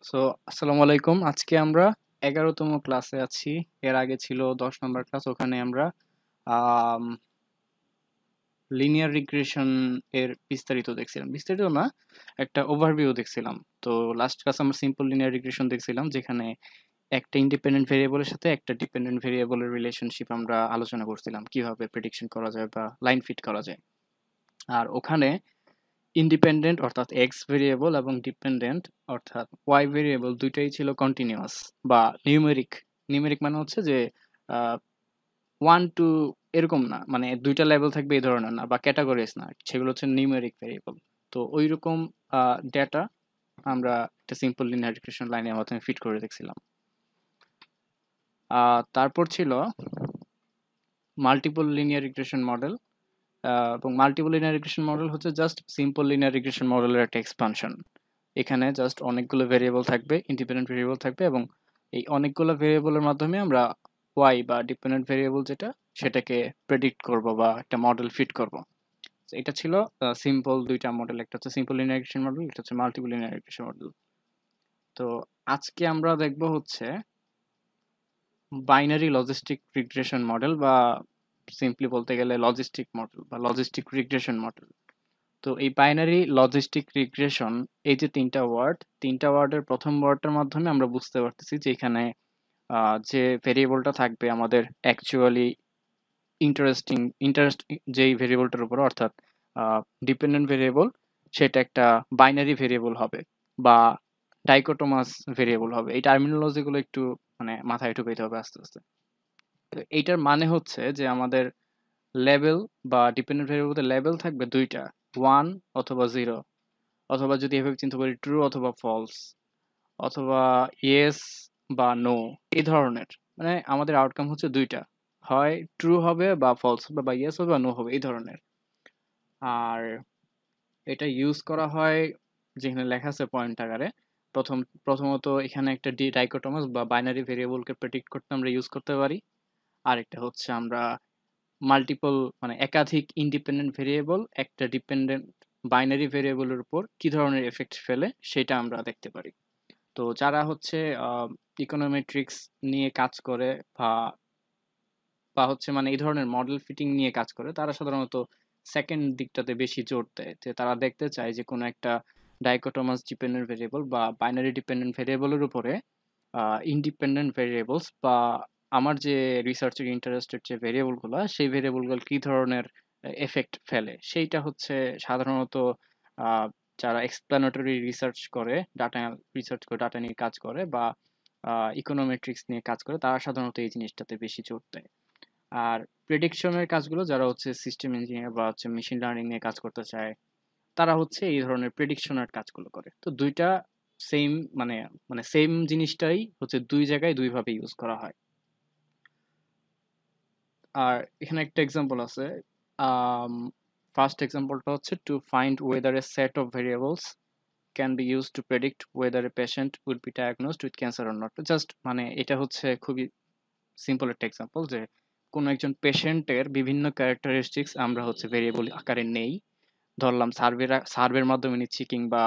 So আসসালামু আলাইকুম। আজকে আমরা 11তম ক্লাসে আছি। এর আগে ছিল 10 নম্বর ক্লাস। ওখানে আমরা আম লিনিয়ার রিগ্রেশন এর বিস্তারিত দেখছিলাম। বিস্তারিত না, একটা ওভারভিউ দেখছিলাম। তো লাস্ট ক্লাস আমরা সিম্পল লিনিয়ার রিগ্রেশন দেখছিলাম, যেখানে একটা ইন্ডিপেন্ডেন্ট ভেরিয়েবলের সাথে একটা ডিপেন্ডেন্ট ভেরিয়েবলের রিলেশনশিপ আমরা আলোচনা করছিলাম, কিভাবে প্রেডিকশন করা যায় বা লাইন ফিট করা যায়। আর ওখানে ইন্ডিপেন্ডেন্ট অর্থাৎ এক্স ভেরিয়েবল এবং ডিপেন্ডেন্ট অর্থাৎ ওয়াই ভেরিয়েবল দুইটাই ছিল কন্টিনিউয়াস বা নিউমেরিক। নিউমেরিক মানে হচ্ছে যে ওয়ান টু এরকম না, মানে দুইটা লেভেল থাকবে এই ধরনের না, বা ক্যাটাগরিজ না, সেগুলো হচ্ছে নিউমেরিক ভেরিয়েবল। তো ওই রকম ডেটা আমরা একটা সিম্পল লিনিয়ার রিগ্রেশন লাইনের মাধ্যমে ফিট করে দেখছিলাম। তারপর ছিল মাল্টিপল লিনিয়ার রিগ্রেশন মডেল। এবং মাল্টিপল লিনিয়ার রিগ্রেশন মডেল হচ্ছে জাস্ট সিম্পল লিনিয়ার রিগ্রেশন মডেলের একটা এক্সপানশন। এখানে জাস্ট অনেকগুলো ভেরিয়েবল থাকবে, ইন্ডিপেন্ডেন্ট ভেরিয়েবল থাকবে, এবং এই অনেকগুলো ভেরিয়েবলের মাধ্যমে আমরা ওয়াই বা ডিপেন্ডেন্ট ভেরিয়েবল যেটা, সেটাকে প্রেডিক্ট করব বা একটা মডেল ফিট করব। তো এটা ছিল সিম্পল দুইটা মডেল, একটা হচ্ছে সিম্পল লিনিয়ার রিগ্রেশন মডেল, একটা হচ্ছে মাল্টিপল লিনিয়ার রিগ্রেশন মডেল। তো আজকে আমরা দেখব হচ্ছে বাইনারি লজিস্টিক রিগ্রেশন মডেল, বা সিম্পলি বলতে গেলে লজিস্টিক মডেল বা লজিস্টিক রিগ্রেশন মডেল। তো এই বাইনারি লজিস্টিক রিগ্রেশন, এই যে তিনটা ওয়ার্ডের প্রথম ওয়ার্ডটার মাধ্যমে আমরা বুঝতে পারতেছি যে এখানে যে ভেরিয়েবলটা থাকবে আমাদের অ্যাকচুয়ালি ইন্টারেস্ট যেই ভেরিয়েবলটার উপর, অর্থাৎ ডিপেন্ডেন্ট ভেরিয়েবল, সেটা একটা বাইনারি ভেরিয়েবল হবে বা ডাইকোটোমাস ভেরিয়েবল হবে। এই টার্মিনোলজি গুলো একটু মানে মাথায় ঢুকাইতে হবে আস্তে আস্তে। তো এইটার মানে হচ্ছে যে আমাদের লেভেল বা ডিপেন্ডেন্ট ভেরিয়েবলতে লেভেল থাকবে দুইটা, ওয়ান অথবা জিরো, অথবা যদি এভাবে চিন্তা করি ট্রু অথবা ফলস, অথবা ইয়েস বা নো, এই ধরনের। মানে আমাদের আউটকাম হচ্ছে দুইটা, হয় ট্রু হবে বা ফলস হবে, বা ইয়েস হবে বা নো হবে, এই ধরনের। আর এটা ইউজ করা হয় যেখানে লেখা আছে পয়েন্ট আকারে। প্রথমত এখানে একটা ডাইকোটমাস বা বাইনারি ভেরিয়েবলকে প্রেডিক্ট করতে আমরা ইউজ করতে পারি। আরেকটা হচ্ছে আমরা মাল্টিপল, মানে একাধিক ইন্ডিপেন্ডেন্ট ভেরিয়েবল একটা ডিপেন্ডেন্ট বাইনারি ভেরিয়েবলের উপর কি ধরনের এফেক্ট ফেলে সেটা আমরা দেখতে পারি। তো যারা হচ্ছে ইকোনোমেট্রিক্স নিয়ে কাজ করে বা বা হচ্ছে মানে এই ধরনের মডেল ফিটিং নিয়ে কাজ করে, তারা সাধারণত সেকেন্ড দিকটাতে বেশি জোর দেয়, যে তারা দেখতে চায় যে কোনো একটা ডাইকোটোমাস ডিপেন্ডেন্ট ভেরিয়েবল বা বাইনারি ডিপেন্ডেন্ট ভেরিয়েবলের উপরে ইন্ডিপেন্ডেন্ট ভেরিয়েবলস বা আমার যে রিসার্চের ইন্টারেস্টেড যে ভেরিয়েবলগুলো, সেই ভেরিয়েবলগুলো কি ধরনের এফেক্ট ফেলে, সেইটা হচ্ছে সাধারণত আহ, যারা এক্সপ্লানেটরি রিসার্চ করে, ডাটা নিয়ে কাজ করে, বা ইকোনোমেট্রিক্স নিয়ে কাজ করে, তারা সাধারণত এই জিনিসটাতে বেশি জোর দেয়। আর প্রেডিকশনের কাজগুলো যারা হচ্ছে সিস্টেম ইঞ্জিনিয়ার বা হচ্ছে মেশিন লার্নিং নিয়ে কাজ করতে চায়, তারা হচ্ছে এই ধরনের প্রেডিকশনের কাজগুলো করে। তো দুইটা সেম, মানে মানে সেম জিনিসটাই হচ্ছে দুই জায়গায় দুইভাবে ইউজ করা হয়। আর এখানে একটা এক্সাম্পল আছে। ফার্স্ট এক্সাম্পলটা হচ্ছে two find weather A set of variables can be use to predict weather a patient will be diagnosed with cancer or not. Just মানে এটা হচ্ছে খুবই সিম্পল একটা এক্সাম্পল, যে কোনো একজন পেশেন্টের বিভিন্ন ক্যারেক্টারিস্টিক্স আমরা হচ্ছে ভেরিয়েবল আকারে নেই। ধরলাম সার্ভের মাধ্যমে নিচ্ছি, কিংবা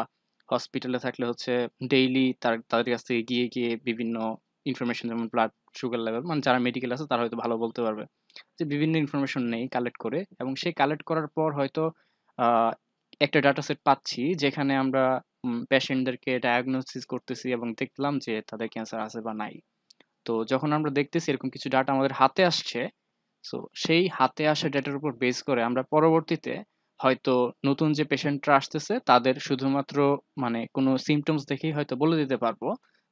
হসপিটালে থাকলে হচ্ছে ডেইলি তাদের কাছ থেকে গিয়ে গিয়ে বিভিন্ন ইনফরমেশন, যেমন ব্লাড সুগার লেভেল, মানে যারা মেডিকেল আছে তারা হয়তো ভালো বলতে পারবে, যে বিভিন্ন ইনফরমেশন নেই কালেক্ট করে, এবং সেই কালেক্ট করার পর হয়তো আহ, একটা ডাটা সেট পাচ্ছি যেখানে আমরা পেশেন্টদেরকে ডায়াগনোসিস করতেছি এবং দেখলাম যে তাদের ক্যান্সার আছে বা নাই। তো যখন আমরা দেখতেছি এরকম কিছু ডাটা আমাদের হাতে আসছে, সো সেই হাতে আসা ডেটার উপর বেস করে আমরা পরবর্তীতে হয়তো নতুন যে পেশেন্টরা আসতেছে তাদের শুধুমাত্র মানে কোনো সিমটমস দেখেই হয়তো বলে দিতে পারবো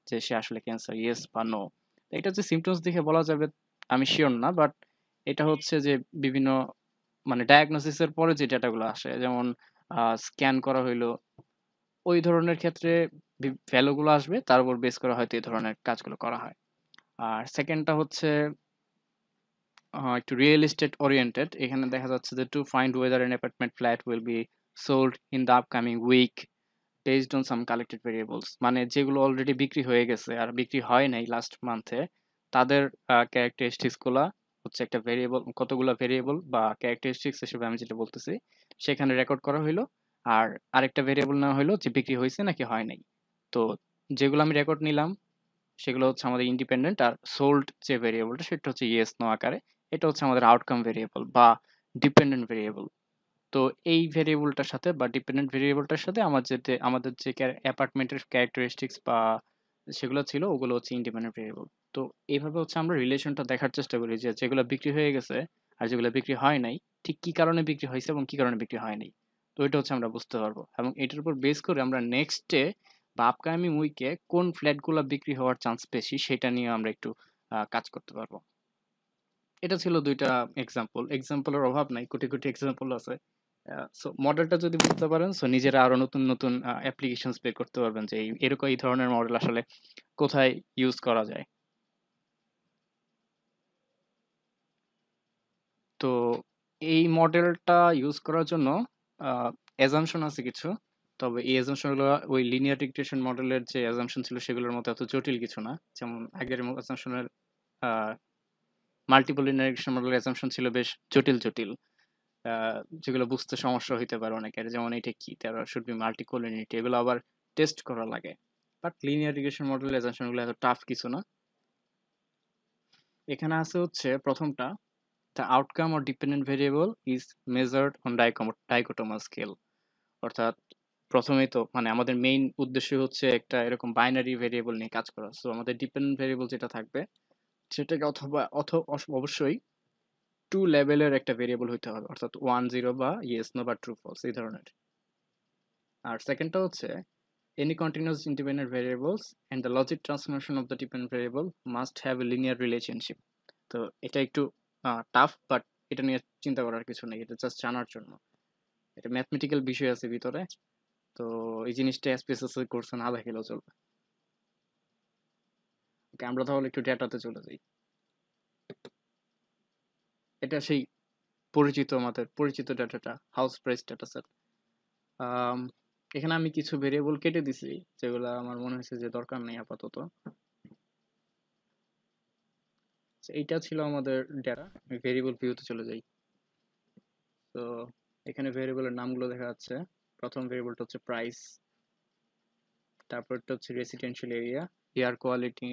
যে সে আসলে ক্যান্সার ইয়েস বা নো। এটা যে সিমটমস দেখে বলা যাবে আমি শিওর না, বাট এটা হচ্ছে যে বিভিন্ন মানে ডায়াগনোসিসের পরে যে ডেটাগুলো আসে, যেমন স্ক্যান করা হইলো, ওই ধরনের ক্ষেত্রে ভ্যালুগুলো আসবে, তার উপর বেস করে হয়তো এই ধরনের কাজগুলো করা হয়। আর সেকেন্ডটা হচ্ছে একটু রিয়েল এস্টেট ওরিয়েন্টেড। এখানে দেখা যাচ্ছে যে to find whether an apartment flat will be sold in the upcoming week based on some collected variables, মানে যেগুলো অলরেডি বিক্রি হয়ে গেছে আর বিক্রি হয় নাই লাস্ট মান্থে, তাদের ক্যারেক্টারিস্টিক্স গুলা হচ্ছে একটা ভেরিয়েবল, কতগুলো ভেরিয়েবল বা ক্যারেক্টারিস্টিক্স হিসেবে আমি যেটা বলতেছি সেখানে রেকর্ড করা হইলো। আর আরেকটা ভেরিয়েবল নেওয়া হইলো যে বিক্রি হয়েছে নাকি হয় নাই। তো যেগুলো আমি রেকর্ড নিলাম সেগুলো হচ্ছে আমাদের ইন্ডিপেন্ডেন্ট, আর সোল্ড যে ভেরিয়েবলটা সেটা হচ্ছে ইয়েস নো আকারে। এটা হচ্ছে আমাদের আউটকাম ভেরিয়েবল বা ডিপেন্ডেন্ট ভেরিয়েবল। তো এই ভেরিয়েবলটার সাথে বা ডিপেন্ডেন্ট ভেরিয়েবলটার সাথে আমাদের যে অ্যাপার্টমেন্টের ক্যারেক্টারিস্টিক্স বা সেগুলো ছিল ওগুলো হচ্ছে ইন্ডিপেন্ডেন্ট ভেরিয়েবল। তো এইভাবে হচ্ছে আমরা রিলেশনটা দেখার চেষ্টা করি যে যেগুলো বিক্রি হয়ে গেছে আর যেগুলো বিক্রি হয় নাই ঠিক কি কারণে বিক্রি হয়েছে এবং কি কারণে বিক্রি হয়নি। তো এটা হচ্ছে আমরা বুঝতে পারবো, এবং এটার উপর বেস করে আমরা নেক্সটে বা আপকামিং উইকে কোন ফ্ল্যাটগুলো বিক্রি হওয়ার চান্স বেশি সেটা নিয়ে আমরা একটু কাজ করতে পারবো। এটা ছিল ২ টা এক্সাম্পল। এক্সাম্পলের অভাব নাই। কোটি, কোটি এক্সাম্পল আছে। সো মডেলটা যদি বুঝতে পারেন সো নিজেরা আরো নতুন, নতুন অ্যাপ্লিকেশনস বের করতে পারবেন যে এই ধরনের মডেল আসলে কোথায় ইউজ করা যায়। তো এই মডেলটা ইউজ করার জন্য অ্যাজাম্পশন আছে কিছু। তবে এই অ্যাজাম্পশন গুলো ওই লিনিয়ার রিগ্রেশন মডেলের যে অ্যাজাম্পশন ছিল সেগুলোর মতো এত জটিল কিছু না। যেমন আগের অ্যাজাম্পশনের মাল্টিপল লিনিয়ার রিগ্রেশন মডেলের অ্যাজাম্পশন ছিল বেশ জটিল, জটিল। যেগুলো বুঝতে সমস্যা হইতে পারে অনেকের, যেমন এটা কি তারা শুড বি মাল্টিকোলিনিটি, এগুলো আবার টেস্ট করা লাগে। But linear regression model assumption গুলো এত টাফ কিছু না। এখানে আছে হচ্ছে প্রথমটা, the outcome or dependent variable is measured on ডাইকোটোমাস scale. অর্থাৎ প্রথমেই তো মানে আমাদের মেইন উদ্দেশ্য হচ্ছে একটা এরকম বাইনারি ভেরিয়েবল নিয়ে কাজ করা। সো আমাদের ডিপেন্ডেন্ট ভেরিয়েবল যেটা থাকবে সেটাকে অবশ্যই টু লেভেলের একটা ভেরিয়েবল হইতে হবে, অর্থাৎ 1 0 বা ইয়েস নো বা ট্রু ফলস এই ধরনের। আর সেকেন্ডটা হচ্ছে any continuous independent variables and the logic transformation of the dependent variable must have a linear relationship. তো এটা একটু টাফ, বাট এটা নিয়ে চিন্তা করার কিছু নেই, এটা জাস্ট জানার জন্য। এটা ম্যাথমেটিক্যাল বিষয় আছে ভিতরে। তো এই জিনিসটা এসপিএসএস কোর্সে না দেখালেও চলবে। ওকে, আমরা তাহলে একটু ডেটাতে চলে যাই। এটা সেই আমাদের পরিচিত ডেটাটা, হাউস প্রাইস ডেটা সেট। এখানে আমি কিছু ভেরিয়েবল কেটে দিছি যেগুলো আমার মনে হয়েছে যে দরকার নেই আপাতত। এইটা ছিল আমাদের ডেটা। আমি ভেরিয়েবল ভিউতে চলে যাই। তো এখানে ভেরিয়েবলের নামগুলো দেখা যাচ্ছে। প্রথম ভেরিয়েবলটা হচ্ছে প্রাইস, তারপরটা হচ্ছে residential area, air quality,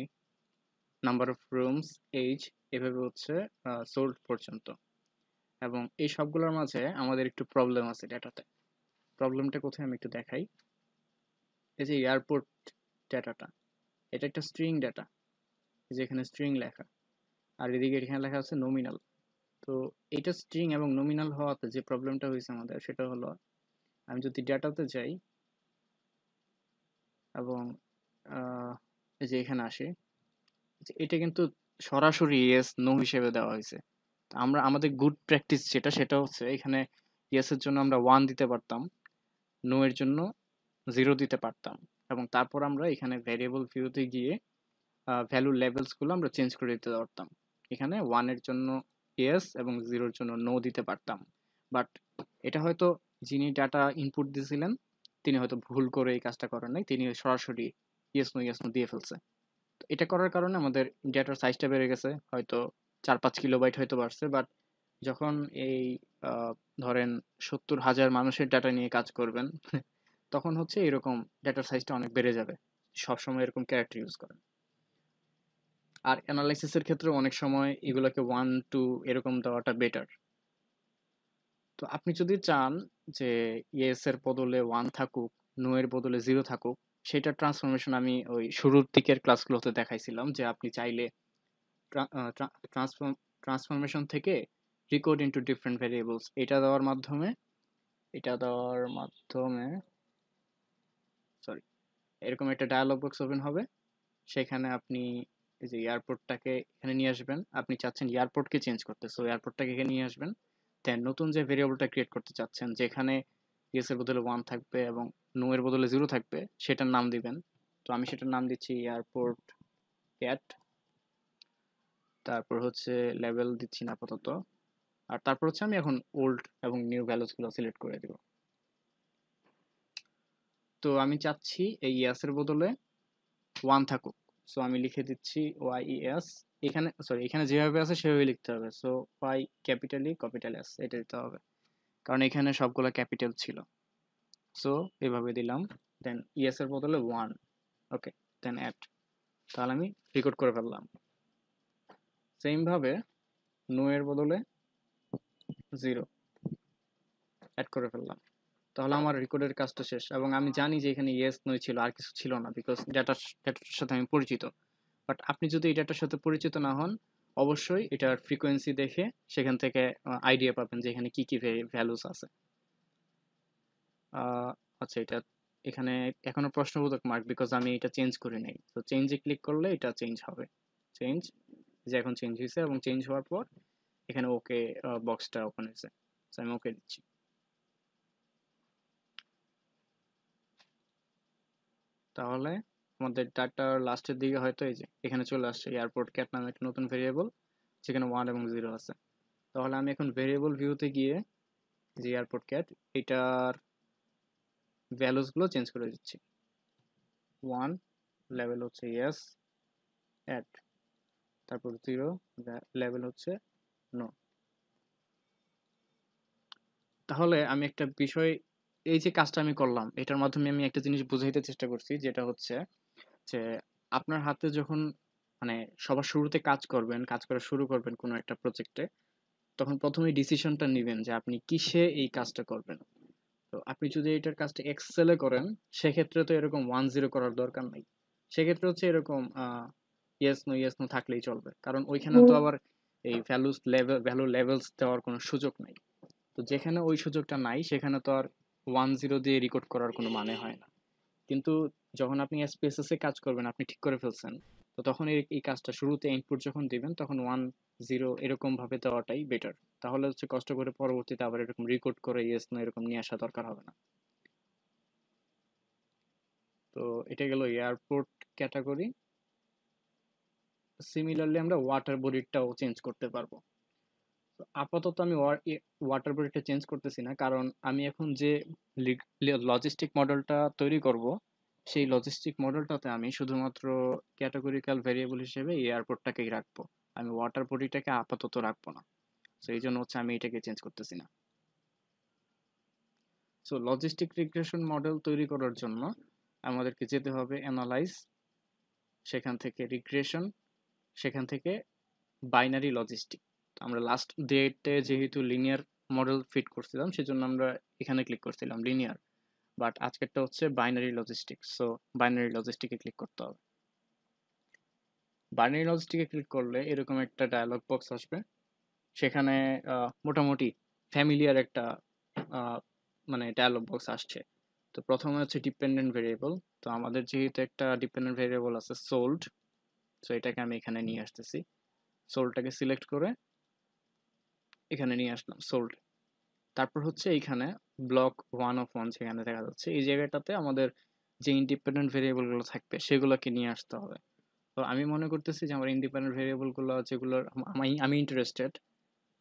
number of rooms, age, এভাবে হচ্ছে সোল্ড পর্যন্ত। এবং এই সবগুলোর মাঝে আমাদের একটু প্রবলেম আছে ডেটাতে। প্রবলেমটা কোথায় আমি একটু দেখাই। এই যে এয়ারপোর্ট ডেটাটা, এটা একটা স্ট্রিং ডেটা, যেখানে স্ট্রিং লেখা, আর এদিকে এখানে লেখা আছে নমিনাল। তো এটা স্ট্রিং এবং নমিনাল হওয়াতে যে প্রবলেমটা হয়েছে আমাদের সেটা হলো, আমি যদি ডেটাতে যাই এবং এই যে এখানে আসি, যে এটা কিন্তু সরাসরি ইয়েস নো হিসেবে দেওয়া হয়েছে। তো আমরা আমাদের গুড প্র্যাকটিস সেটা হচ্ছে এখানে ইয়েস এর জন্য আমরা 1 দিতে পারতাম, নো এর জন্য 0 দিতে পারতাম, এবং তারপর আমরা এখানে ভ্যারিয়েবল ভিউতে গিয়ে ভ্যালু লেভেলস গুলো আমরা চেঞ্জ করে দিতে পারতাম। এখানে 1 এর জন্য ইয়েস এবং 0 এর জন্য নো দিতে পারতাম। বাট এটা হয়তো যিনি ডাটা ইনপুট দিয়েছিলেন তিনি হয়তো ভুল করে এই কাজটা করেন নাই, তিনি সরাসরি ইয়েস নো দিয়ে ফেলছে। তো এটা করার কারণে আমাদের ডেটার সাইজটা বেড়ে গেছে, হয়তো 4-5 কিলোবাইট হয়তো বাড়ছে। বাট যখন এই ধরেন 70,000 মানুষের ডাটা নিয়ে কাজ করবেন তখন হচ্ছে এরকম ডেটার সাইজটা অনেক বেড়ে যাবে। সবসময় এরকম ক্যারেক্টার ইউজ করেন। আর অ্যানালাইসিসের ক্ষেত্রে অনেক সময় এগুলোকে 1 2 এরকম দেওয়াটা বেটার। তো আপনি যদি চান যে ইয়েস এর বদলে 1 থাকুক, নো এর বদলে 0 থাকুক, সেটা ট্রান্সফরমেশন আমি ওই শুরুর দিকের ক্লাসগুলোতে দেখাইছিলাম যে আপনি চাইলে ট্রান্সফরমেশন থেকে রিকোড ইনটু ডিফারেন্ট ভেরিয়েবলস এটা দেওয়ার মাধ্যমে সরি, এরকম একটা ডায়ালগ বক্স ওপেন হবে। সেখানে আপনি এই যে এয়ারপোর্টটাকে এখানে নিয়ে আসবেন, আপনি চাচ্ছেন এয়ারপোর্টকে চেঞ্জ করতে, সো এয়ারপোর্টটাকে এখানে নিয়ে আসবেন। দেন নতুন যে ভেরিয়েবলটা ক্রিয়েট করতে চাচ্ছেন যেখানে ইয়েস এর বদলে 1 থাকবে এবং নো এর বদলে 0 থাকবে সেটার নাম দিবেন। তো আমি সেটার নাম দিচ্ছি এয়ারপোর্ট ক্যাট। তারপর হচ্ছে লেভেল দিচ্ছি না আপাতত। আর তারপর হচ্ছে আমি এখন ওল্ড এবং নিউ ভ্যালুসগুলো সিলেক্ট করে দিব। তো আমি চাচ্ছি এই ইয়াস এর বদলে 1 থাকুক। সো আমি লিখে দিচ্ছি ওয়াই-ই-এস। এখানে যেভাবে আছে সেভাবে লিখতে হবে। সো ওয়াই ক্যাপিটাল এস এটা দিতে হবে, কারণ এখানে সবগুলো ক্যাপিটাল ছিল। সো এভাবে দিলাম। দেন ইএস এর বদলে 1। ওকে, দেন অ্যাড, তাহলে আমি রেকর্ড করে ফেললাম। সেম ভাবে নো এর বদলে 0 অ্যাড করে ফেললাম, তাহলে আমার রেকর্ডের কাজটা শেষ। এবং আমি জানি যে এখানে ইয়েস নো ছিল, আর কিছু ছিল না, বিকজ ডেটাটার সাথে আমি পরিচিত। বাট আপনি যদি এই ডেটার সাথে পরিচিত না হন, অবশ্যই এটার ফ্রিকোয়েন্সি দেখে সেখান থেকে আইডিয়া পাবেন যে এখানে কি কি ভ্যালুস আছে। আচ্ছা, এটা এখানে এখনো প্রশ্নবোধক মার্ক, বিকজ আমি এটা চেঞ্জ করি নাই। তো চেঞ্জে ক্লিক করলে এটা চেঞ্জ হবে। চেঞ্জ, যে এখন চেঞ্জ হয়েছে, এবং চেঞ্জ হওয়ার পর এখানে ওকে বক্সটা ওপেন হয়েছে। তো আমি ওকে দিচ্ছি। তাহলে আমাদের ডাটার লাস্টের দিকে হয়তো এই যে এখানে চলে আসছে এয়ারপোর্ট ক্যাট নামে একটা নতুন ভেরিয়েবল, যেখানে 1 এবং 0 আছে। তাহলে আমি এখন ভেরিয়েবল ভিউতে গিয়ে যে এয়ারপোর্ট ক্যাট, এটার ভ্যালুসগুলো চেঞ্জ করে দিচ্ছি। 1 লেভেল হচ্ছে ইয়েস, অ্যাড, তারপর 0 লেভেল হচ্ছে নো। তাহলে আমি একটা বিষয়, এই যে কাজটা আমি করলাম, এটার মাধ্যমে আমি একটা জিনিস বুঝাইতে চেষ্টা করছি, যেটা হচ্ছে যে আপনার হাতে যখন মানে সবার শুরুতে কাজ করবেন, কাজ করা শুরু করবেন কোনো একটা প্রজেক্টে, তখন প্রথমেই ডিসিশনটা নেবেন যে আপনি কিসে এই কাজটা করবেন। তো আপনি যদি এটার কাজটা এক্সেলে করেন, সেক্ষেত্রে তো এরকম 1-0 করার দরকার নাই। সেক্ষেত্রে হচ্ছে এরকম ইয়েস নো থাকলেই চলবে, কারণ ওইখানে তো আবার এই ভ্যালু লেভেলস দেওয়ার কোনো সুযোগ নাই। তো যেখানে ওই সুযোগটা নাই, সেখানে তো আর 1-0 দিয়ে রেকর্ড করার কোনো মানে হয় না। কিন্তু যখন আপনি এসপিএসএস এ কাজ করবেন, আপনি ঠিক করে ফেলছেন, তো তখন এই কাজটা শুরুতে ইনপুট যখন দিবেন, তখন 1-0 এরকম ভাবে দেওয়াটাই বেটার। তাহলে হচ্ছে কষ্ট করে পরবর্তীতে আবার এরকম রেকর্ড করে ইয়েস নো এরকম নিয়ে আসা দরকার হবে না। তো এটা গেল এয়ারপোর্ট ক্যাটাগরি। সিমিলারলি আমরা ওয়াটার বডিটাও চেঞ্জ করতে পারবো। তো আপাতত আমি ওয়াটার বডিটা চেঞ্জ করতেছি না, কারণ আমি এখন যে লজিস্টিক মডেলটা তৈরি করব, সেই লজিস্টিক মডেলটাতে আমি শুধুমাত্র ক্যাটাগরিক্যাল ভেরিয়েবল হিসেবে এয়ারপোর্টটাকেই রাখবো। আমি ওয়াটার বডিটাকে আপাতত রাখবো না। সো এই জন্য হচ্ছে আমি এটাকে চেঞ্জ করতেছি না। সো লজিস্টিক রিগ্রেশন মডেল তৈরি করার জন্য আমাদেরকে যেতে হবে অ্যানালাইজ, সেখান থেকে রিগ্রেশন, সেখান থেকে বাইনারি লজিস্টিক। আমরা লাস্ট ডেটে যেহেতু লিনিয়ার মডেল ফিট করছিলাম, সেজন্য আমরা এখানে ক্লিক করছিলাম লিনিয়ার। বাট আজকেরটা হচ্ছে বাইনারি লজিস্টিক, সো বাইনারি লজিস্টিকে ক্লিক করতে হবে। বাইনারি লজিস্টিকে ক্লিক করলে এরকম একটা ডায়ালগ বক্স আসবে। সেখানে মোটামুটি ফ্যামিলিয়ার একটা মানে ডায়ালগ বক্স আসছে। তো প্রথমে হচ্ছে ডিপেন্ডেন্ট ভেরিয়েবল। তো আমাদের যেহেতু একটা ডিপেন্ডেন্ট ভেরিয়েবল আছে সোল্ড, সো এটাকে আমি এখানে নিয়ে আসতেছি। সোল্ডটাকে সিলেক্ট করে এখানে নিয়ে আসলাম সোল্ড। তারপর হচ্ছে এইখানে ব্লক 1 যেখানে দেখা যাচ্ছে, এই জায়গাটাতে আমাদের যে ইন্ডিপেন্ডেন্ট ভেরিয়েবলগুলো থাকবে সেগুলোকে নিয়ে আসতে হবে। তো আমি মনে করতেছি যে আমার ইন্ডিপেন্ডেন্ট ভেরিয়েবলগুলো যেগুলোর আমি ইন্টারেস্টেড,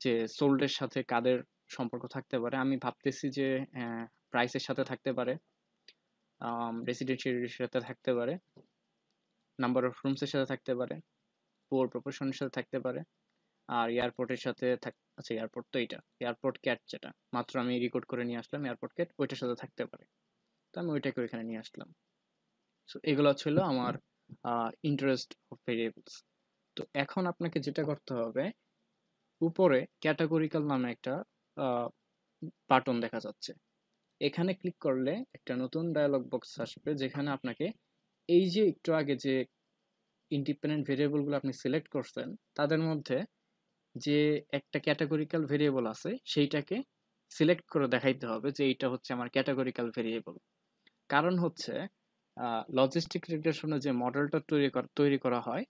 যে সোল্ডের সাথে কাদের সম্পর্ক থাকতে পারে, আমি ভাবতেছি যে প্রাইসের সাথে থাকতে পারে, রেসিডেন্সিয়ালিটির সাথে থাকতে পারে, নাম্বার অফ রুমসের সাথে থাকতে পারে, পোর প্রপোর্শনের সাথে থাকতে পারে, আর এয়ারপোর্টের সাথে আচ্ছা এয়ারপোর্ট তো এটা এয়ারপোর্ট ক্যাট, যেটা মাত্র আমি রেকর্ড করে নিয়ে আসলাম এয়ারপোর্ট ক্যাট, ওইটার সাথে থাকতে পারে। তো আমি ওইটাকে ওইখানে নিয়ে আসলাম। সো এগুলো ছিল আমার ইন্টারেস্ট অফ ভেরিয়েবলস। তো এখন আপনাকে যেটা করতে হবে, উপরে ক্যাটাগরিক্যাল নামে একটা বাটন দেখা যাচ্ছে, এখানে ক্লিক করলে একটা নতুন ডায়ালগ বক্স আসবে, যেখানে আপনাকে এই যে একটু আগে যে ইন্ডিপেন্ডেন্ট ভেরিয়েবলগুলো আপনি সিলেক্ট করছেন, তাদের মধ্যে যে একটা ক্যাটাগরিক্যাল ভেরিয়েবল আছে সেইটাকে সিলেক্ট করে দেখাইতে হবে যে এইটা হচ্ছে আমার ক্যাটাগরিক্যাল ভেরিয়েবল। কারণ হচ্ছে লজিস্টিক রিগ্রেশনে যে মডেলটা তৈরি করা হয়,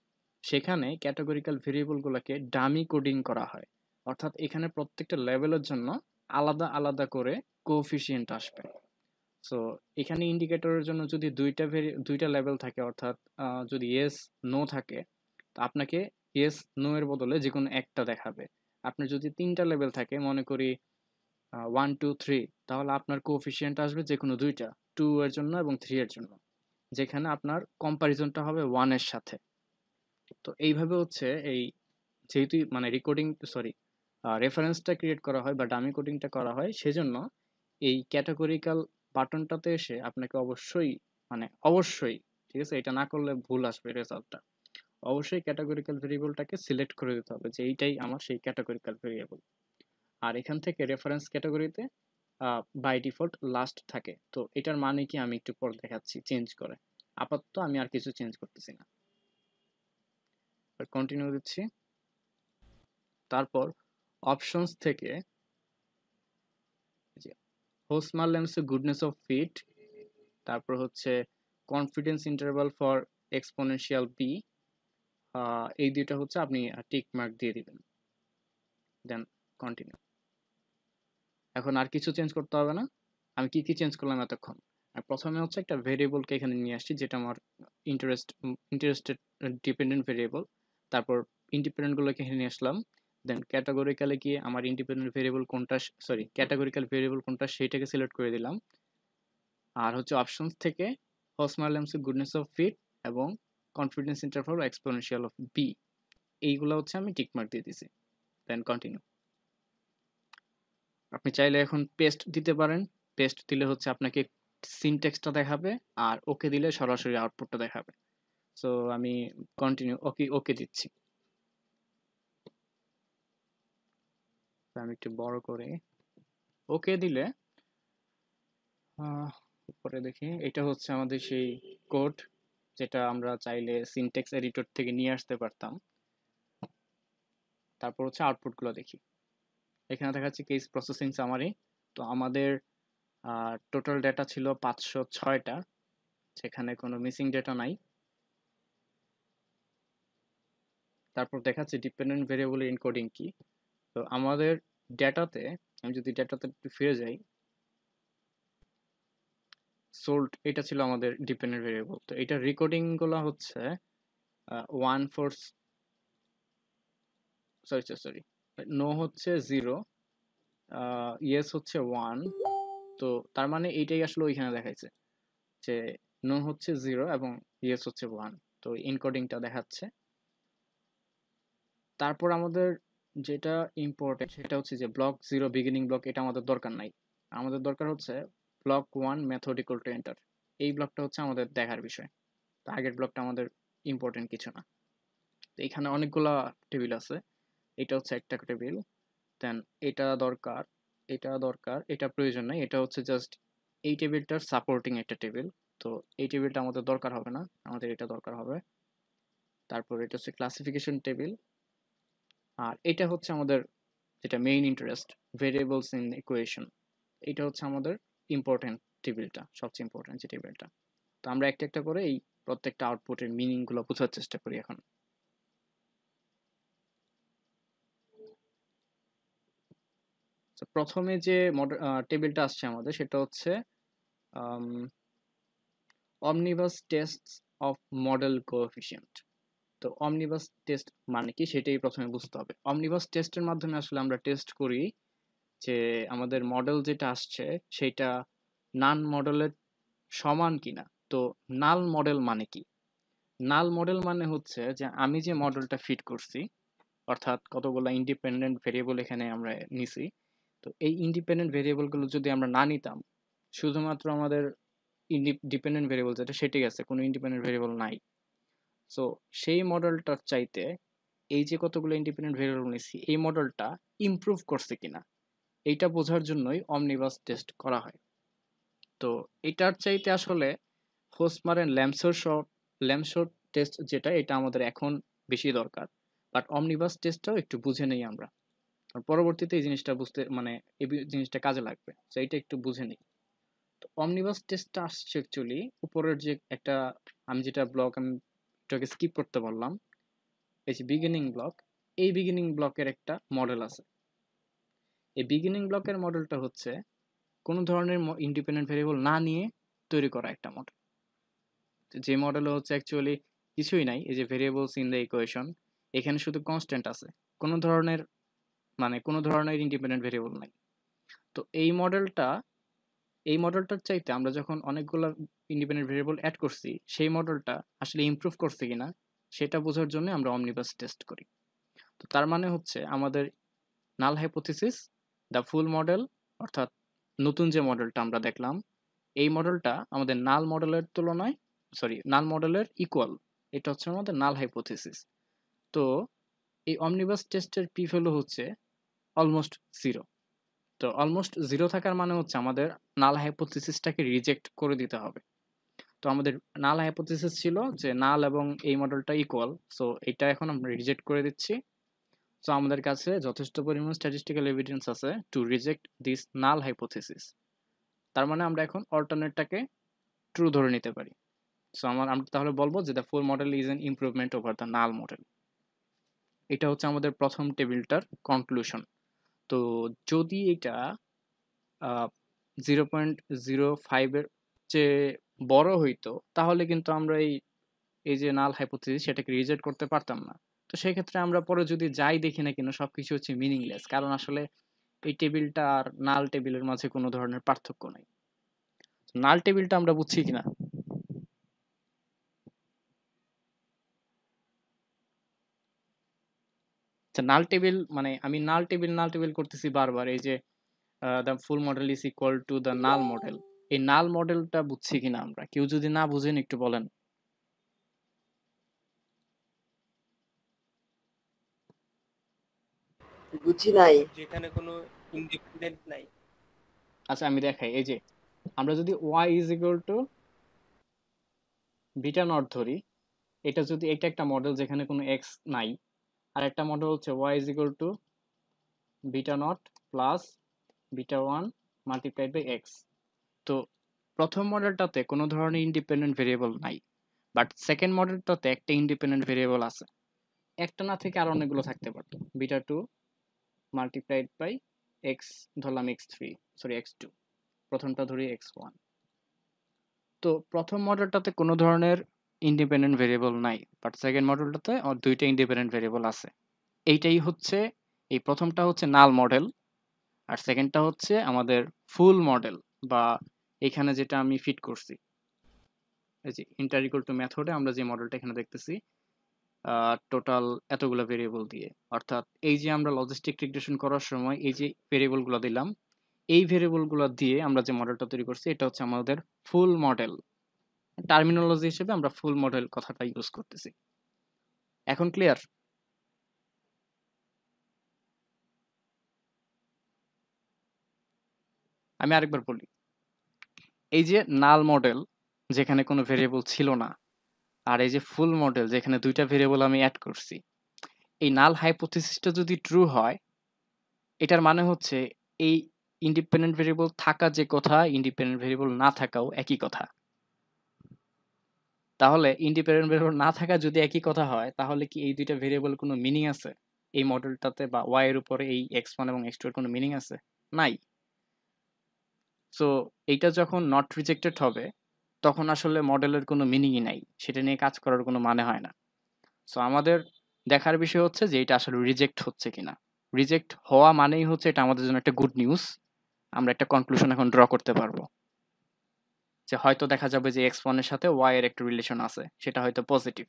সেখানে ক্যাটাগরিক্যাল ভেরিয়েবলগুলোকে ডামি কোডিং করা হয়। অর্থাৎ এখানে প্রত্যেকটা লেভেলের জন্য আলাদা আলাদা করে কোএফিসিয়েন্ট আসবে। সো এখানে ইন্ডিকেটরের জন্য যদি দুইটা লেভেল থাকে, অর্থাৎ যদি ইয়েস নো থাকে, তো আপনাকে ইয়েস নো এর বদলে যে কোনো একটা দেখাবে। আপনার যদি 3টা লেভেল থাকে, মনে করি 1 2 3, তাহলে আপনার কোএফিসিয়েন্ট আসবে যে কোনো দুইটা, 2 এর জন্য এবং 3 এর জন্য, যেখানে আপনার কম্পারিজনটা হবে 1 এর সাথে। তো এইভাবে হচ্ছে এই যেহেতু মানে রেফারেন্সটা ক্রিয়েট করা হয় বা ডামি কোডিংটা করা হয়, সেজন্য এই ক্যাটাগরিক্যাল বাটনটাতে এসে আপনাকে অবশ্যই, মানে অবশ্যই ঠিক আছে? এটা না করলে ভুল আসবে রেজাল্টটা। অবশ্যই ক্যাটাগরিক্যাল ভেরিয়েবলটাকে সিলেক্ট করে দিতে হবে যে এইটাই আমার সেই ক্যাটাগরিক্যাল ভেরিয়েবল। আর এখান থেকে রেফারেন্স ক্যাটাগরিতে বাই ডিফল্ট লাস্ট থাকে। তো এটার মানে কি আমি একটু পর দেখাচ্ছি চেঞ্জ করে। আপাতত আমি আর কিছু চেঞ্জ করতেছি না। কন্টিনিউ দিচ্ছি। তারপর অপশনস থেকে Hosmer Lemeshow goodness of fit, তারপর হচ্ছে confidence interval for exponential B, এই দুইটা হচ্ছে আপনি টিক মার্ক দিয়ে দিবেন, দেন কন্টিনিউ। এখন আর কিছু চেঞ্জ করতে হবে না। আমি কি কি চেঞ্জ করলাম এতক্ষণ? প্রথমে হচ্ছে একটা ভেরিয়েবলকে এখানে নিয়ে আসছি যেটা আমার ইন্টারেস্টেড ডিপেন্ডেন্ট ভেরিয়েবল। তারপর ইন্ডিপেন্ডেন্টগুলোকে এখানে নিয়ে আসলাম। দেন ক্যাটাগরিক্যালে গিয়ে আমার ইন্ডিপেন্ডেন্ট ভেরিয়েবল কোনটা, সরি ক্যাটাগরিক্যাল ভেরিয়েবল কোনটা সেইটাকে সিলেক্ট করে দিলাম। আর হচ্ছে অপশনস থেকে Hosmer Lemeshow goodness of fit এবং confidence interval exponential of B, এইগুলো হচ্ছে আমি টিকমার্ক দিয়ে দিছি। Then continue. আপনি চাইলে এখন পেস্ট দিতে পারেন। পেস্ট দিলে হচ্ছে আপনাকে সিনট্যাক্সটা দেখাবে, আর ওকে দিলে সরাসরি আউটপুটটা দেখাবে। সো আমি কন্টিনিউ ওকে ওকে দিচ্ছি। আমি একটু বড় করে ওকে দিলে উপরে দেখি এটা হচ্ছে আমাদের সেই কোড যেটা আমরা চাইলে সিনট্যাক্স এডিটর থেকে নিয়ে আসতে পারতাম। তারপর হচ্ছে আউটপুটগুলো দেখি। এখানে দেখাচ্ছি কেস প্রসেসিং সামারি। তো আমাদের টোটাল ডেটা ছিল 506টা, সেখানে কোনো মিসিং ডেটা নাই। তারপর দেখাচ্ছে ডিপেন্ডেন্ট ভেরিয়েবলের এনকোডিং কি। তো আমাদের ডেটাতে, আমি যদি ডেটাতে একটু ফিরে যাই, সোল্ড এটা ছিল আমাদের ডিপেন্ডেন্ট ভেরিয়েবল। তো এটার রেকর্ডিং গুলো হচ্ছে 1 4, সরি সরি সরি, নো হচ্ছে 0, ইয়েস হচ্ছে 1। তো তার মানে এইটাই আসলে ওইখানে দেখাইছে যে নো হচ্ছে 0 এবং ইয়েস হচ্ছে 1। তো এনকোডিংটা দেখাচ্ছে। তারপর আমাদের যেটা ইম্পর্টেন্ট সেটা হচ্ছে যে ব্লক 0 বিগিনিং ব্লক, এটা আমাদের দরকার নাই। আমাদের দরকার হচ্ছে block 1 method equal to enter. এই ব্লকটা হচ্ছে আমাদের দেখার বিষয়। তো আগের ব্লকটা আমাদের ইম্পর্টেন্ট কিছু না। তো এখানে অনেকগুলা টেবিল আছে, এটা হচ্ছে একটা টেবিল। দেন এটা দরকার, এটা দরকার, এটা প্রয়োজন নাই, এটা হচ্ছে জাস্ট এই টেবিলটার সাপোর্টিং একটা টেবিল। তো এই টেবিলটা আমাদের দরকার হবে না, আমাদের এটা দরকার হবে। তারপর এটা হচ্ছে ক্লাসিফিকেশন টেবিল। আর এটা হচ্ছে আমাদের যেটা main interest, variables in equation. এটা হচ্ছে আমাদের ইম্পর্টেন্ট টেবিলটা, সবচেয়ে ইম্পর্টেন্ট যে টেবিলটা। তো আমরা একটা একটা করে এই প্রত্যেকটা আউটপুটের মিনিংগুলো বোঝার চেষ্টা করি এখন। তো প্রথমে যে টেবিলটা আসছে আমাদের সেটা হচ্ছে অমনিভাস টেস্ট অফ মডেল কোএফিসিয়েন্ট। তো অমনিভাস টেস্ট মানে কি সেটাই প্রথমে বুঝতে হবে। অমনিভাস টেস্টের মাধ্যমে আসলে আমরা টেস্ট করি যে আমাদের মডেল যেটা আসছে সেটা নান মডেলের সমান কিনা। তো নাল মডেল মানে কি? নাল মডেল মানে হচ্ছে যে আমি যে মডেলটা ফিট করছি, অর্থাৎ কতগুলো ইন্ডিপেন্ডেন্ট ভেরিয়েবল এখানে আমরা নিছি। তো এই ইন্ডিপেন্ডেন্ট ভেরিয়েবলগুলো যদি আমরা না নিতাম, শুধুমাত্র আমাদের ডিপেন্ডেন্ট ভেরিয়েবল যেটা সেটাই আছে, কোনো ইন্ডিপেন্ডেন্ট ভেরিয়েবল নাই। সো সেই মডেলটার চাইতে এই যে কতগুলো ইন্ডিপেন্ডেন্ট ভেরিয়েবল নিছি এই মডেলটা ইমপ্রুভ করছে কিনা এইটা বোঝার জন্যই অমনিভাস টেস্ট করা হয়। তো এটার চাইতে আসলে হোসমার এন্ড ল্যামসোর টেস্ট যেটা, এটা আমাদের এখন বেশি দরকার। বাট অমনিভাস টেস্টটাও একটু বুঝে নেই আমরা, কারণ পরবর্তীতে এই জিনিসটা বুঝতে মানে এই জিনিসটা কাজে লাগবে। তো এটা একটু বুঝে নেই। তো অমনিভাস টেস্টটা আসছে অ্যাকচুয়ালি উপরের যে একটা, আমি যেটা ব্লক আমি এটাকে স্কিপ করতে পারলাম, এই যে বিগিনিং ব্লক, এই বিগিনিং ব্লকের একটা মডেল আছে। এই বিগিনিং ব্লকের মডেলটা হচ্ছে কোনো ধরনের ইন্ডিপেন্ডেন্ট ভেরিয়েবল না নিয়ে তৈরি করা একটা মডেল। যে মডেলে হচ্ছে অ্যাকচুয়ালি কিছুই নাই, এই যে ভেরিয়েবলস ইন দ্য ইকুয়েশন, এখানে শুধু কনস্ট্যান্ট আছে, কোনো ধরনের কোনো ধরনের ইন্ডিপেন্ডেন্ট ভেরিয়েবল নাই। তো এই মডেলটার চাইতে আমরা যখন অনেকগুলো ইন্ডিপেন্ডেন্ট ভেরিয়েবল অ্যাড করছি সেই মডেলটা আসলে ইমপ্রুভ করছে কিনা সেটা বোঝার জন্য আমরা অমনিভাস টেস্ট করি। তো তার মানে হচ্ছে আমাদের নাল হাইপোথিসিস, দ্য ফুল মডেল, অর্থাৎ নতুন যে মডেলটা আমরা দেখলাম, এই মডেলটা আমাদের নাল মডেলের তুলনায় নাল মডেলের ইকুয়াল, এটা হচ্ছে আমাদের নাল হাইপোথিসিস। তো এই অমনিবাস টেস্টের পি ভ্যালু হচ্ছে অলমোস্ট জিরো। তো অলমোস্ট জিরো থাকার মানে হচ্ছে আমাদের নাল হাইপোথিসিসটাকে রিজেক্ট করে দিতে হবে। তো আমাদের নাল হাইপোথিসিস ছিল যে নাল এবং এই মডেলটা ইকুয়াল, সো এটা এখন আমরা রিজেক্ট করে দিচ্ছি। সো আমাদের কাছে যথেষ্ট পরিমাণ স্ট্যাটিস্টিক্যাল এভিডেন্স আছে two reject this null hypothesis. তার মানে আমরা এখন অল্টারনেটটাকে ট্রু ধরে নিতে পারি। সো আমরা তাহলে বলবো যে the full model is an improvement over the null model. এটা হচ্ছে আমাদের প্রথম টেবিলটার কনক্লুশন। তো যদি এটা 0.05-এর চেয়ে বড় হইতো তাহলে কিন্তু আমরা এই এই যে নাল হাইপোথিসিস সেটাকে রিজেক্ট করতে পারতাম না। তো সেই ক্ষেত্রে আমরা পরে যদি যাই দেখি না কেন সবকিছু হচ্ছে মিনিংলেস, কারণ আসলে এই টেবিলটা আর নাল টেবিলের মাঝে কোনো ধরনের পার্থক্য নাই। নাল টেবিলটা আমরা বুঝছি কিনা? আচ্ছা, নাল টেবিল মানে আমি নাল টেবিল করতেছি বারবার, এই যে the full model is equal to the null model, এই নাল মডেলটা বুঝছি কিনা আমরা? কেউ যদি না বুঝেন একটু বলেন। বুঝি নাই। যেখানে কোনো ইন্ডিপেন্ডেন্ট নাই। আচ্ছা আমি দেখাই, এই যে আমরা যদি Y is equal to beta naught ধরি, এটা যদি এটা একটা মডেল যেখানে কোনো এক্স নাই, আর একটা মডেল হচ্ছে Y is equal to beta naught plus beta one multiplied by X. তো প্রথম মডেলটাতে কোনো ধরনের ইন্ডিপেন্ডেন্ট ভেরিয়েবল নাই, বাট সেকেন্ড মডেলটাতে একটা ইন্ডিপেন্ডেন্ট ভেরিয়েবল আছে। একটা না থেকে আর অনেকগুলো থাকতে পারতো। Beta two multiplied by X ধরলাম X three, sorry X two, প্রথমটা ধরি এক্স ওয়ান। তো প্রথম মডেলটাতে কোনো ধরনের ইন্ডিপেন্ডেন্ট ভেরিয়েবল নাই, বাট সেকেন্ড মডেলটাতে দুইটা ইন্ডিপেন্ডেন্ট ভেরিয়েবল আছে। এইটাই হচ্ছে, এই প্রথমটা হচ্ছে নাল মডেল, আর সেকেন্ডটা হচ্ছে আমাদের ফুল মডেল, বা এখানে যেটা আমি ফিট করছি এই যে ইন্টার ইকুয়াল টু মেথডে আমরা যে মডেলটা এখানে দেখতেছি টোটাল এতগুলো ভেরিয়েবল দিয়ে। অর্থাৎ এই যে আমরা লজিস্টিক রিগ্রেশন করার সময় এই যে ভেরিয়েবলগুলো দিলাম, এই ভেরিয়েবলগুলো দিয়ে আমরা যে মডেলটা তৈরি করছি এটা হচ্ছে আমাদের ফুল মডেল। টার্মিনোলজি হিসেবে আমরা ফুল মডেল কথাটা ইউজ করতেছি। এখন ক্লিয়ার? আমি আরেকবার বলি, এই যে নাল মডেল যেখানে কোনো ভেরিয়েবল ছিল না, আর এই যে ফুল মডেল যেখানে দুইটা ভেরিয়েবল আমি অ্যাড করছি, এই নাল হাইপোথিসিসটা যদি ট্রু হয় এটার মানে হচ্ছে এই ইন্ডিপেন্ডেন্ট ভেরিয়েবল থাকা যে কথা, ইন্ডিপেন্ডেন্ট ভেরিয়েবল না থাকাও একই কথা। তাহলে ইন্ডিপেন্ডেন্ট ভেরিয়েবল না থাকা যদি একই কথা হয় তাহলে কি এই দুইটা ভেরিয়েবল কোনো মিনিং আছে এই মডেলটাতে, বা ওয়াই এর উপরে এই এক্স ওয়ান এবং এক্স টু এর কোনো মিনিং আছে? নাই। সো এইটা যখন নট রিজেক্টেড হবে তখন আসলে মডেলের কোনো মিনিংই নাই, সেটা নিয়ে কাজ করার কোনো মানে হয় না। সো আমাদের দেখার বিষয় হচ্ছে যে এটা আসলে রিজেক্ট হচ্ছে কিনা। রিজেক্ট হওয়া মানেই হচ্ছে এটা আমাদের জন্য একটা গুড নিউজ, আমরা একটা কনক্লুশন এখন ড্র করতে পারবো যে হয়তো দেখা যাবে যে এক্স ওয়ান এর সাথে ওয়াই এর একটা রিলেশন আছে, সেটা হয়তো পজিটিভ,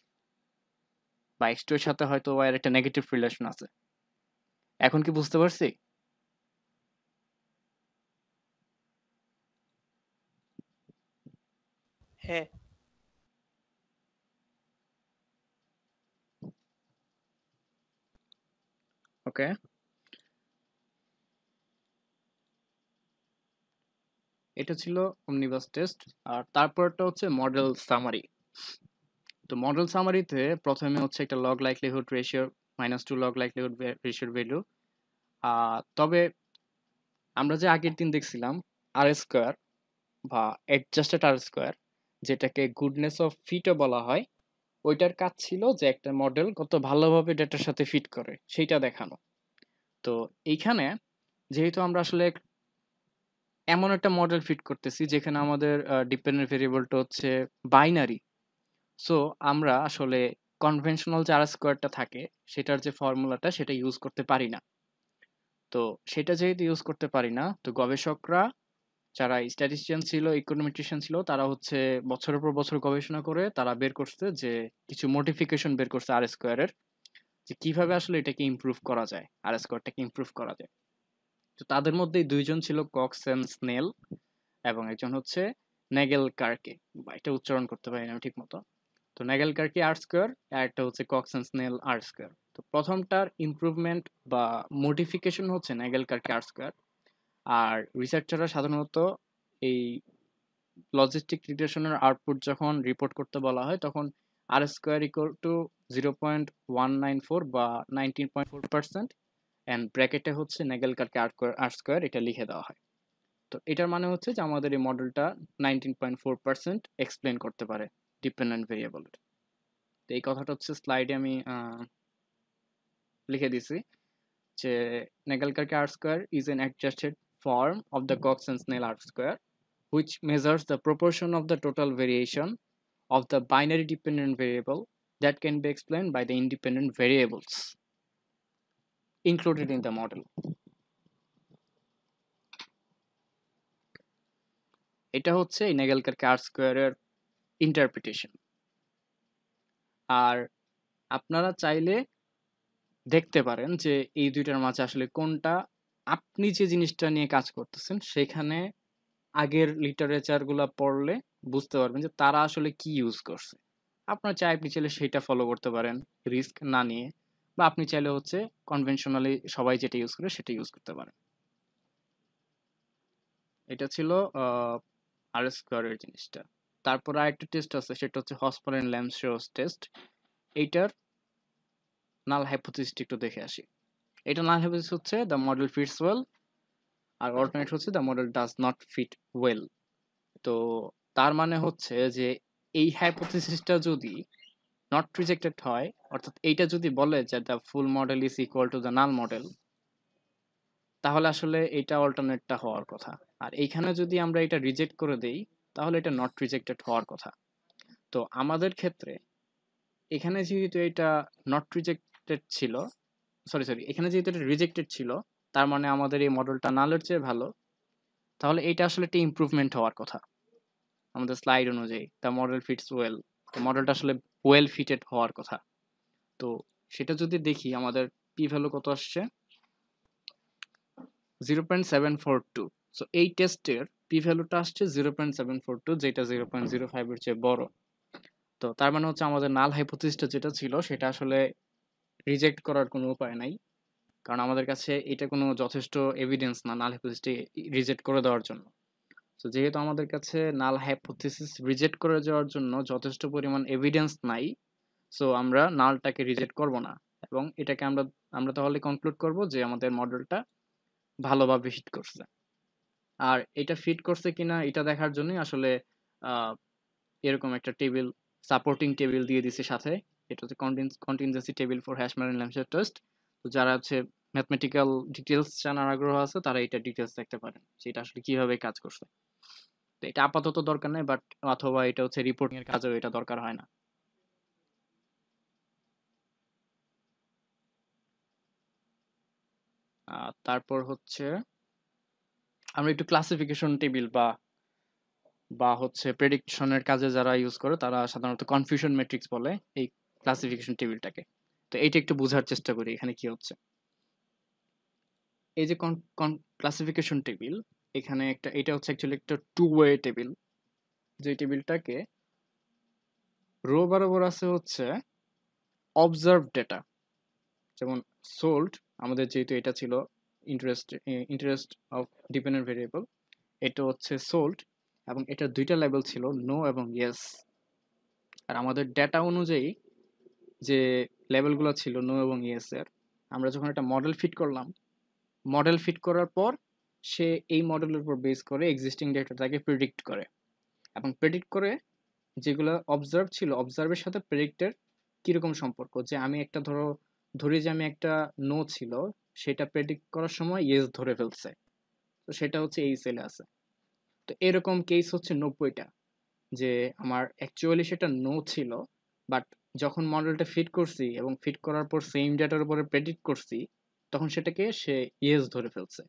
বা এক্স টু এর সাথে হয়তো ওয়াই এর একটা নেগেটিভ রিলেশন আছে। এখন কি বুঝতে পারছি? হ্যাঁ। ওকে, এটা ছিল অমনিবাস টেস্ট। আর তারপরটা হচ্ছে মডেল সামারি। তো মডেল সামারিতে প্রথমে হচ্ছে একটা log likelihood ratio -2 log likelihood রেশিওর ভ্যালু। তবে আমরা যে আগের দিন দেখছিলাম আর স্কোয়ার বা অ্যাডজাস্টেড আর স্কোয়ার, যেটাকে গুডনেস অফ ফিটও বলা হয়, ওইটার কাজ ছিল যে একটা মডেল কত ভালোভাবে ডেটার সাথে ফিট করে সেইটা দেখানো। তো এইখানে যেহেতু আমরা আসলে এমন একটা মডেল ফিট করতেছি যেখানে আমাদের ডিপেন্ডেন্ট ভেরিয়েবলটা হচ্ছে বাইনারি, সো আমরা আসলে কনভেনশনাল যে আর স্কোয়ারটা থাকে সেটার যে ফর্মুলাটা সেটা ইউজ করতে পারি না। তো সেটা যেহেতু ইউজ করতে পারি না, তো গবেষকরা যারা স্ট্যাটিস্টিশিয়ান ছিল, ইকোনোমেট্রিশিয়ান ছিল, তারা হচ্ছে বছরের পর বছর গবেষণা করে তারা বের করছে যে কিছু মডিফিকেশন বের করছে আর স্কোয়ারের, যে কিভাবে আসলে এটাকে ইমপ্রুভ করা যায়, আর স্কোয়ারটাকে ইমপ্রুভ করা যায়। তো তাদের মধ্যেই দুইজন ছিল কক্স এন্ড স্নেল, এবং একজন হচ্ছে নেগেলকার্কে, বা এটা উচ্চারণ করতে পারি না ঠিক মতো। তো নেগেলকার্কি আর স্কোয়ার, আর একটা হচ্ছে Cox and Snell R square. তো প্রথমটার ইমপ্রুভমেন্ট বা মডিফিকেশন হচ্ছে নেগেলকার্কি আর স্কোয়ার। আর রিসার্চাররা সাধারণত এই লজিস্টিক রিগ্রেশনের আউটপুট যখন রিপোর্ট করতে বলা হয় তখন আর স্কোয়ার ইকুয়াল টু 0.194 বা 19.4%, অ্যান্ড ব্র্যাকেটে হচ্ছে নেগেলকার্কে আর স্কোয়ার এটা লিখে দেওয়া হয়। তো এটার মানে হচ্ছে যে আমাদের এই মডেলটা 19.4% এক্সপ্লেন করতে পারে ডিপেন্ডেন্ট ভেরিয়েবলের। তো এই কথাটা হচ্ছে স্লাইডে আমি লিখে দিছি যে Nagelkerke R square is an adjusted form of the Cox and Snell R square which measures the proportion of the total variation of the binary dependent variable that can be explained by the independent variables included in the model. এটা হচ্ছে এই নেগেলকার্কে আর স্কোয়ারের interpretation. আর আপনারা চাইলে দেখতে পারেন যে এই দুইটার মাঝে আসলে কোনটা, আপনি যে জিনিসটা নিয়ে কাজ করতেছেন সেখানে আগের লিটারেচারগুলো পড়লে বুঝতে পারবেন যে তারা আসলে কি ইউজ করছে। আপনার আপনি চাইলে সেটা ফলো করতে পারেন রিস্ক না নিয়ে, বা আপনি চাইলে হচ্ছে কনভেনশনালি সবাই যেটা ইউজ করে সেটা ইউজ করতে পারেন। এটা ছিল আর স্কোয়ারের জিনিসটা। তারপর আরেকটা টেস্ট আছে, সেটা হচ্ছে হসপল এন্ড ল্যামশোস টেস্ট। এইটার নাল হাইপোথিসিসটা একটু দেখে আসি। এটা নাল হাইপোথিসিস হচ্ছে দ্য মডেল ফিটস ওয়েল, আর অল্টারনেট হচ্ছে the model does not fit well. তো তার মানে হচ্ছে যে এই হাইপোথিসিসটা যদি নট রিজেক্টেড হয়, অর্থাৎ এইটা যদি বলে যে the full model is equal to the null model, তাহলে আসলে এটা অল্টারনেটটা হওয়ার কথা। আর এইখানে যদি আমরা এটা রিজেক্ট করে দেই তাহলে এটা নট রিজেক্টেড হওয়ার কথা। তো আমাদের ক্ষেত্রে এখানে যেহেতু এটা নট রিজেক্টেড ছিল, সরি এখানে যেহেতু এটা রিজেক্টেড ছিল, তার মানে আমাদের এই মডেলটা নালের চেয়ে ভালো। তাহলে এটা আসলে একটা ইমপ্রুভমেন্ট হওয়ার কথা আমাদের স্লাইড অনুযায়ী। দ্য মডেল ফিটস ওয়েল, তো মডেলটা আসলে ওয়েল ফিটেড হওয়ার কথা। তো সেটা যদি দেখি আমাদের পি ভ্যালু কত আসছে, 0.742। সো এই টেস্টের পি ভ্যালুটা আসছে 0.742, যেটা 0.05 এর চেয়ে বড়। তো তার মানে হচ্ছে আমাদের নাল হাইপোথিসিসটা যেটা ছিল সেটা আসলে রিজেক্ট করার কোনো উপায় নাই, কারণ আমাদের কাছে এটা কোনো যথেষ্ট এভিডেন্স না নাল হাইপোথিসিসটি রিজেক্ট করে দেওয়ার জন্য। তো যেহেতু আমাদের কাছে নাল হাইপোথিসিস রিজেক্ট করে যাওয়ার জন্য যথেষ্ট পরিমাণ এভিডেন্স নাই, সো আমরা নালটাকে রিজেক্ট করব না, এবং এটাকে আমরা আমরা তাহলে কনক্লুড করব যে আমাদের মডেলটা ভালোভাবে ফিট করছে। আর এটা ফিট করছে কিনা এটা দেখার জন্যই আসলে আহ, এরকম একটা টেবিল, সাপোর্টিং টেবিল দিয়ে দিছে সাথে। এটা হচ্ছে contingency table for Hosmer and ল্যামশোর টেস্ট। তো যারা হচ্ছে ম্যাথমেটিক্যাল ডিটেলস জানার আগ্রহ আছে তারা এটা ডিটেলস দেখতে পারেন সেটা আসলে কিভাবে কাজ করছে। তো এটা আপাতত দরকার নেই, বাট অথবা এটা হচ্ছে রিপোর্টিং এর কাজেও এটা দরকার হয় না। তারপর হচ্ছে আমরা একটু ক্লাসিফিকেশন টেবিল বা বা হচ্ছে প্রেডিকশনের কাজে যারা ইউজ করে তারা সাধারণত কনফিউশন ম্যাট্রিক্স বলে এই ক্লাসিফিকেশন টেবিলটাকে। তো এইটা একটু বোঝার চেষ্টা করি এখানে কি হচ্ছে। এই যে ক্লাসিফিকেশন টেবিল, এখানে একটা, এটা হচ্ছে অ্যাকচুয়ালি একটা টু ওয়ে টেবিল। যে টেবিলটাকে রো বরাবর আছে হচ্ছে অবজার্ভ ডেটা, যেমন সোল্ড, আমাদের যেহেতু এটা ছিল interest interest of dependent variable, এটা হচ্ছে সোল্ড, এবং এটা দুইটা লেভেল ছিল নো এবং ইয়েস। আর আমাদের ডেটা অনুযায়ী যে লেভেলগুলো ছিল নো এবং ইয়েস এর, আমরা যখন একটা মডেল ফিট করলাম, মডেল ফিট করার পর সে এই মডেলের উপর বেস করে এক্সিস্টিং ডেটাটাকে প্রেডিক্ট করে, এবং প্রেডিক্ট করে যেগুলো অবজার্ভ ছিল অবজার্ভের সাথে প্রেডিক্টের কিরকম সম্পর্ক। যে আমি একটা ধরি যে আমি একটা নো ছিল, সেটা প্রেডিক্ট করার সময় ইয়েস ধরে ফেলছে, তো সেটা হচ্ছে এই সেলে আছে। তো এরকম কেস হচ্ছে 90টা, যে আমার অ্যাকচুয়ালি সেটা নো ছিল, বাট যখন মডেলটা ফিট করছি এবং ফিট করার পর সেম ডেটার উপরে প্রেডিক্ট করছি তখন সেটাকে সে ইয়েস ধরে ফেলছে।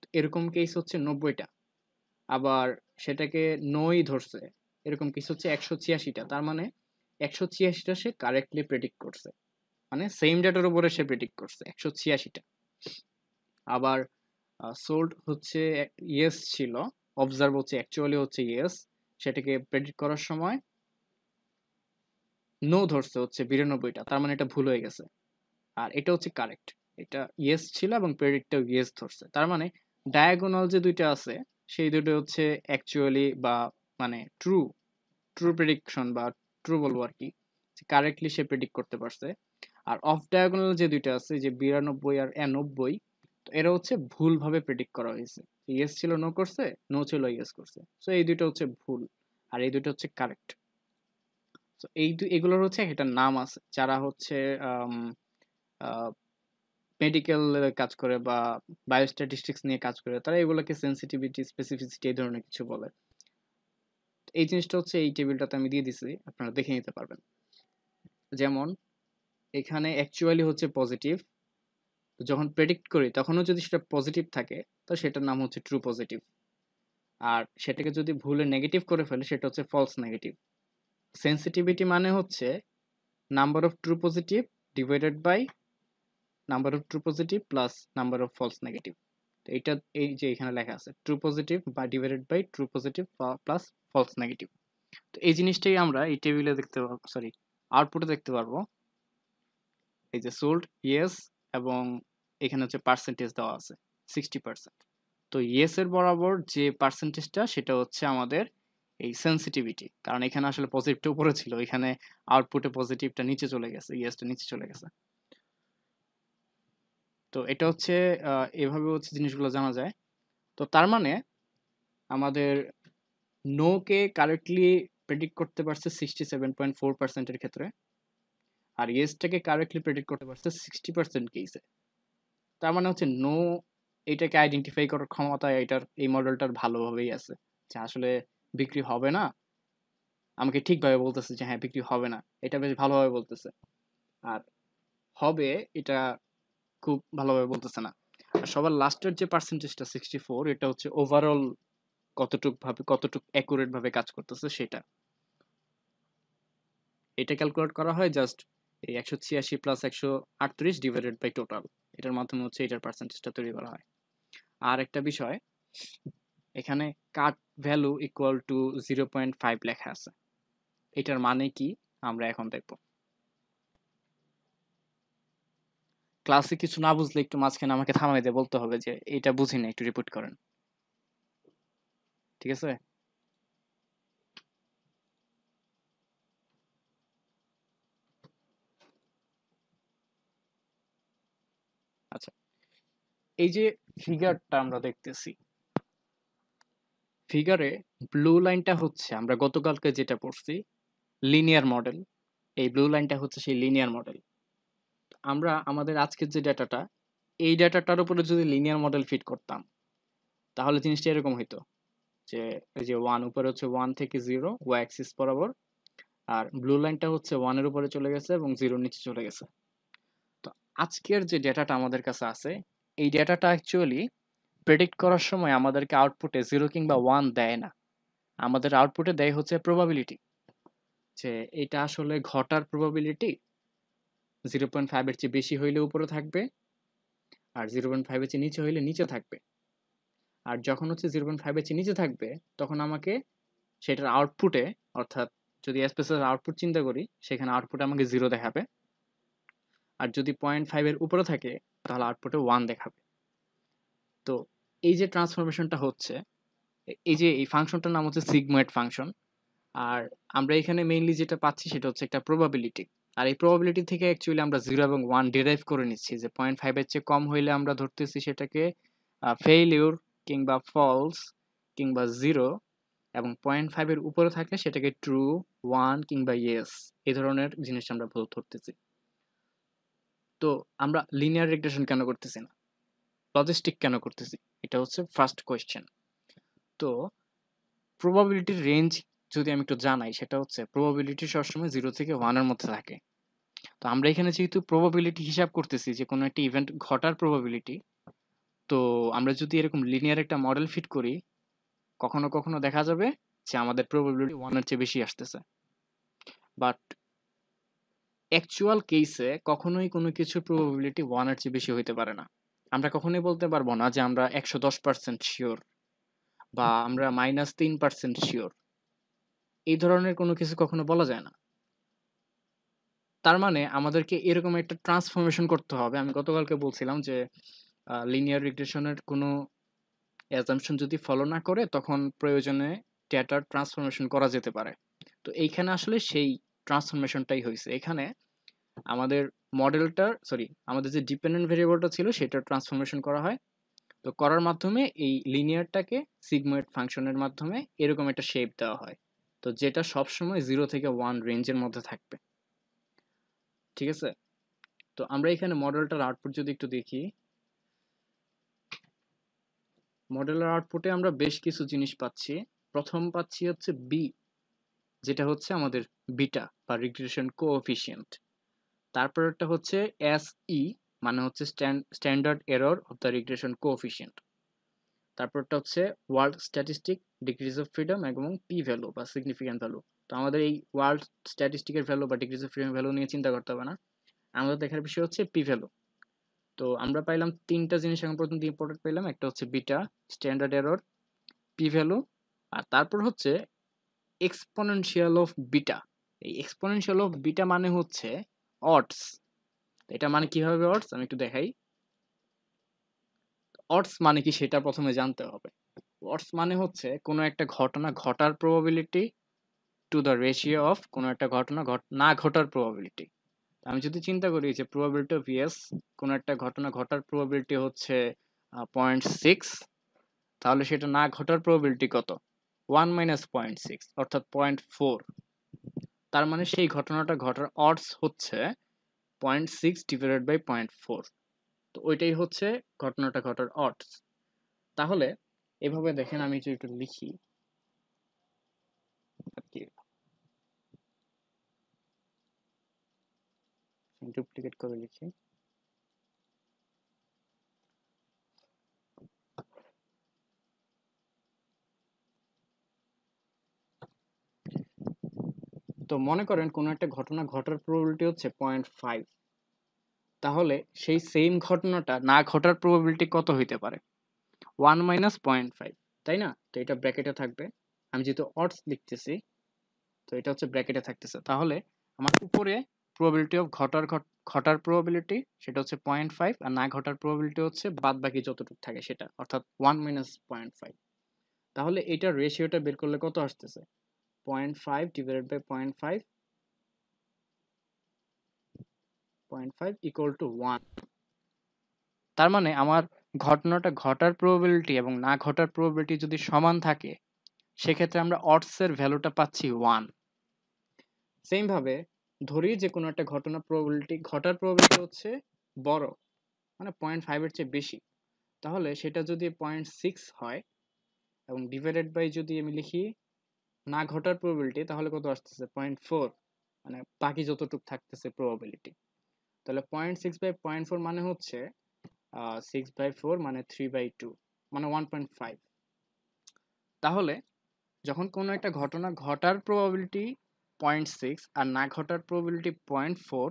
তো এরকম কেস হচ্ছে 90টা। আবার সেটাকে নই ধরছে, এরকম কেস হচ্ছে 186টা। তার মানে 186টা সে কারেক্টলি প্রেডিক্ট করছে, মানে সেম ডেটার উপরে সে প্রেডিক্ট করছে 186টা। আবার সোল্ড হচ্ছে ইয়েস ছিল, অবজার্ভ হচ্ছে অ্যাকচুয়ালি হচ্ছে ইয়েস, সেটাকে প্রেডিক্ট করার সময় নো ধরছে হচ্ছে 92টা, তার মানে এটা ভুল হয়ে গেছে। আর এটা হচ্ছে কারেক্ট, এটা ইয়েস ছিল এবং প্রেডিক্টটাও ইয়েস ধরছে, তার মানে ডায়াগোনাল যে দুইটা আছে সেই দুটো হচ্ছে অ্যাকচুয়ালি বা মানে ট্রু ট্রু প্রেডিকশন বা ট্রু বলবো আর কি, কারেক্টলি সে প্রেডিক্ট করতে পারছে। আর অফ ডায়াগোনাল যে দুইটা আছে যে 92 আর 91, তো এরা হচ্ছে ভুলভাবে প্রেডিক্ট করা হয়েছে। ইয়েস ছিল নো করছে, নো ছিল ইয়েস করছে, সো এই দুইটা হচ্ছে ভুল আর এই দুইটা হচ্ছে কারেক্ট। তো এগুলোর হচ্ছে একটা নাম আছে, যারা হচ্ছে মেডিকেল কাজ করে বা বায়োস্ট্যাটিস্টিক্স নিয়ে কাজ করে, তারা এগুলোকে সেন্সিটিভিটি স্পেসিফিসিটি এই ধরনের কিছু বলে। এই জিনিসটা হচ্ছে এই টেবিলটাতে আমি দিয়ে দিছি, আপনারা দেখে নিতে পারবেন। যেমন এখানে অ্যাকচুয়ালি হচ্ছে পজিটিভ, যখন প্রেডিক্ট করি তখনও যদি সেটা পজিটিভ থাকে তো সেটার নাম হচ্ছে ট্রু পজিটিভ। আর সেটাকে যদি ভুলে নেগেটিভ করে ফেলে সেটা হচ্ছে ফলস নেগেটিভ। সেন্সিটিভিটি মানে হচ্ছে number of true positive divided by number of true positive plus number of false negative. তো এটা এই যে এখানে লেখা আছে ট্রু পজিটিভ বা divided by true positive plus false negative. তো এই জিনিসটাই আমরা এই টেবিলে দেখতে পারবো, সরি আউটপুটে দেখতে পারবো। এই যে সোল্ড ইয়েস এবং এখানে হচ্ছে পার্সেন্টেজ দেওয়া আছে 60%। তো ইয়েস এর বরাবর যে পার্সেন্টেজটা সেটা হচ্ছে আমাদের এই সেন্সিটিভিটি, কারণ এখানে আসলে পজিটিভটা উপরে ছিল, এখানে আউটপুটে পজিটিভটা নিচে চলে গেছে, ইয়েসটা নিচে চলে গেছে। তো এটা হচ্ছে এভাবে হচ্ছে জিনিসগুলো জানা যায়। তো তার মানে আমাদের নো কে কারেক্টলি প্রেডিক্ট করতে পারছে 67.4% এর ক্ষেত্রে, আর ইয়েসটাকে কারেক্টলি প্রেডিক্ট করতে পারছে 60% কেসে। তার মানে হচ্ছে নো এটাকে আইডেন্টিফাই করার ক্ষমতা এটার এই মডেলটার ভালোভাবেই আছে, যে আসলে বিক্রি হবে না, আমাকে ঠিকভাবে বলতেছে যে হ্যাঁ বিক্রি হবে না, এটা বেশ ভালোভাবে বলতেছে। আর হবে এটা খুব ভালোভাবে বলতেছে না। আর সবার লাস্টের যে পার্সেন্টেজটা 64, এটা হচ্ছে ওভারঅল কতটুক অ্যাকুরেট ভাবে কাজ করতেছে সেটা। এটা ক্যালকুলেট করা হয় জাস্ট এই 186 প্লাস 138 ডিভাইডেড বাই টোটাল, এটার মাধ্যমে হচ্ছে এটার পার্সেন্টেজটা তৈরি করা হয়। আর একটা বিষয়, এখানে কাট ভ্যালু ইকুয়াল টু 0.5 লেখা আছে, এটার মানে কি আমরা এখন দেখব। ক্লাসে কিছু না বুঝলে একটু মাঝখানে আমাকে থামাই দিয়ে বলতে হবে যে এটা বুঝি না, একটু রিপিট করেন, ঠিক আছে? আচ্ছা, এই যে ফিগারটা আমরা দেখতেছি, ফিগারে ব্লু লাইনটা হচ্ছে আমরা গতকালকে যেটা পড়ছি লিনিয়ার মডেল, এই ব্লু লাইনটা হচ্ছে সেই লিনিয়ার মডেল। আমরা আমাদের আজকের যে ডাটাটা, এই ডাটাটার উপরে যদি লিনিয়ার মডেল ফিট করতাম তাহলে জিনিসটা এরকম হইতো যে এই যে 1 উপরে হচ্ছে 1 থেকে 0 ওয়াই অ্যাক্সিস বরাবর, আর ব্লু লাইনটা হচ্ছে 1 এর উপরে চলে গেছে এবং 0 নিচে চলে গেছে। তো আজকের যে ডেটাটা আমাদের কাছে আছে, এই ডেটাটা অ্যাকচুয়ালি প্রেডিক্ট করার সময় আমাদেরকে আউটপুটে 0 কিংবা 1 দেয় না, আমাদের আউটপুটে দেয় হচ্ছে প্রবাবিলিটি, যে এটা আসলে ঘটার প্রবাবিলিটি 0.5 এর চেয়ে বেশি হইলে উপরে থাকবে আর 0.5 এর চেয়ে নিচে হইলে নিচে থাকবে। আর যখন হচ্ছে 0.5 এর চেয়ে নিচে থাকবে তখন আমাকে সেটার আউটপুটে, অর্থাৎ যদি স্পেসের আউটপুট চিন্তা করি সেখানে আউটপুটে আমাকে 0 দেখাবে, আর যদি 0.5 এর উপরে থাকে তাহলে আউটপুটে 1 দেখাবে। তো এই যে ট্রান্সফরমেশনটা হচ্ছে, এই যে এই ফাংশনটার নাম হচ্ছে সিগময়েড ফাংশন। আর আমরা এখানে মেইনলি যেটা পাচ্ছি সেটা হচ্ছে একটা প্রবাবিলিটি, আর এই প্রবাবিলিটি থেকে অ্যাকচুয়ালি আমরা 0 এবং 1 ডিরাইভ করে নিচ্ছি, যে 0.5 এর চেয়ে কম হইলে আমরা ধরতেছি সেটাকে ফেইলিউর কিংবা ফলস কিংবা 0, এবং 0.5 এর উপরে থাকলে সেটাকে ট্রু, 1 কিংবা ইয়েস, এই ধরনের জিনিস আমরা ধরতেছি। তো আমরা লিনিয়ার রিগ্রেশন কেন করতেছি না, লজিস্টিক কেন করতেছি, এটা হচ্ছে ফার্স্ট কোয়েশ্চেন। তো প্রবাবিলিটির রেঞ্জ যদি আমি একটু জানাই, সেটা হচ্ছে প্রবাবিলিটি সবসময় 0 থেকে 1 এর মধ্যে থাকে। তো আমরা এখানে যেহেতু প্রবাবিলিটি হিসাব করতেছি যে কোনো একটা ইভেন্ট ঘটার প্রবাবিলিটি, তো আমরা যদি এরকম লিনিয়ার একটা মডেল ফিট করি, কখনো কখনো দেখা যাবে যে আমাদের প্রবাবিলিটি 1 এর চেয়ে বেশি আসতেছে। বাট অ্যাকচুয়াল কেসে কখনোই কোনো কিছুর প্রবাবিলিটি 1 এর চেয়ে বেশি হইতে পারে না। আমরা কখনোই বলতে পারবো না যে আমরা 110% শিওর বা আমরা -3% শিওর। এই ধরনের কোনো কিছু কখনো বলা যায় না। তার মানে আমাদেরকে এরকম একটা ট্রান্সফরমেশন করতে হবে। আমি গতকালকে বলছিলাম যে লিনিয়ার রিগ্রেশনের কোনো অ্যাসাম্পশন যদি ফলো না করে তখন প্রয়োজনে ডেটার ট্রান্সফরমেশন করা যেতে পারে। তো এইখানে আসলে সেই ট্রান্সফরমেশনটাই হয়েছে। এখানে আমাদের আমাদের যে ডিপেন্ডেন্ট ভেরিয়েবলটা ছিল সেটা ট্রান্সফরমেশন করা হয়। তো করার মাধ্যমে এই লিনিয়ারটাকে সিগময়েড ফাংশনের মাধ্যমে এরকম একটা শেপ দেওয়া হয়। তো যেটা সবসময় 0 থেকে 1 রেঞ্জের মধ্যে থাকবে। ঠিক আছে? তো আমরা এখানে মডেলটার আউটপুট যদি একটু দেখি, মডেলের আউটপুটে আমরা বেশ কিছু জিনিস পাচ্ছি। প্রথম পাচ্ছি হচ্ছে বি, যেটা হচ্ছে আমাদের বিটা বা রিগ্রেশন কোএফিসিয়েন্ট। তারপরেরটা হচ্ছে এস ই, মানে হচ্ছে standard error of the regression coefficient. তারপরটা হচ্ছে Wald statistic, degrees of freedom এবং পি ভ্যালু বা সিগনিফিক্যান্ট ভ্যালু। তো আমাদের এই ওয়ার্ল্ড স্ট্যাটিস্টিকের ভ্যালু বা ডিগ্রিজ অফ ফ্রিডম ভ্যালু নিয়ে চিন্তা করতে হবে না, আমাদের দেখার বিষয় হচ্ছে পি ভ্যালু। তো আমরা পাইলাম তিনটা জিনিস এখন পর্যন্ত ইম্পর্টেন্ট পেলাম, একটা হচ্ছে beta, standard error, P value, আর তারপর হচ্ছে এক্সপোনেনশিয়াল অফ বিটা। এই এক্সপোনেনশিয়াল অফ বিটা মানে হচ্ছে অডস। এটা মানে কিভাবে অডস আমি একটু দেখাই। অডস মানে কি সেটা প্রথমে জানতে হবে। অডস মানে হচ্ছে কোনো একটা ঘটনা ঘটার probability to the ratio of কোনো একটা ঘটনা না ঘটার প্রবাবিলিটি। আমি যদি চিন্তা করি যে প্রবাবিলিটি অফ ইয়েস, কোনো একটা ঘটনা ঘটার প্রবাবিলিটি হচ্ছে 0.6, তাহলে সেটা না ঘটার প্রবাবিলিটি কত? 1 মাইনাস 0.6 অর্থাৎ 0.4। তার মানে সেই ঘটনাটা ঘটার অডস হচ্ছে 0.6 ডিভাইডেড বাই 0.4। তো ওইটাই হচ্ছে ঘটনাটা ঘটার অডস। তাহলে এভাবে দেখেন, আমি যদি একটু লিখি আর কি, ডুপ্লিকেট করে লিখি। তো মনে করেন কোনো একটা ঘটনা ঘটার প্রবাবিলিটি হচ্ছে 0.5, তাহলে সেই সেম ঘটনাটা না ঘটার প্রবাবিলিটি কত হইতে পারে? 1 মাইনাস 0.5, তাই না? তো এটা ব্র্যাকেটে থাকবে। আমি যেহেতু অডস লিখতেছি, তো এটা হচ্ছে ব্র্যাকেটে থাকতেছে। তাহলে আমার উপরে প্রবাবিলিটি অফ ঘটার প্রবাবিলিটি সেটা হচ্ছে 0.5, আর না ঘটার প্রবাবিলিটি হচ্ছে বাদ বাকি যতটুকু থাকে সেটা, অর্থাৎ 1 মাইনাস 0.5। তাহলে এটার রেশিওটা বের করলে কত আসতেছে? 0.5 ডিভাইডেড বাই 0.5, 0.5 ইকুয়াল টু 1। তার মানে আমার ঘটনাটা ঘটার প্রবাবিলিটি এবং না ঘটার প্রবাবিলিটি যদি সমান থাকে, সেক্ষেত্রে আমরা অডসের ভ্যালুটা পাচ্ছি 1। সেম ভাবে ধরি যে কোনো একটা ঘটার প্রবাবিলিটি হচ্ছে বড়, মানে 0.5 এর চেয়ে বেশি, তাহলে সেটা যদি 0.6 হয় এবং ডিভাইডেড বাই যদি আমি লিখি না ঘটার প্রবাবিলিটি, তাহলে কত আসতেছে? 0.4, মানে বাকি যতটুকু থাকতেছে প্রবাবিলিটি। তাহলে 0.6 বাই 0.4 মানে হচ্ছে 6/4, মানে 3/2, মানে 1.5। তাহলে যখন কোনো একটা ঘটনা ঘটার প্রবাবিলিটি 0.6 আর না ঘটার প্রবাবিলিটি 0.4,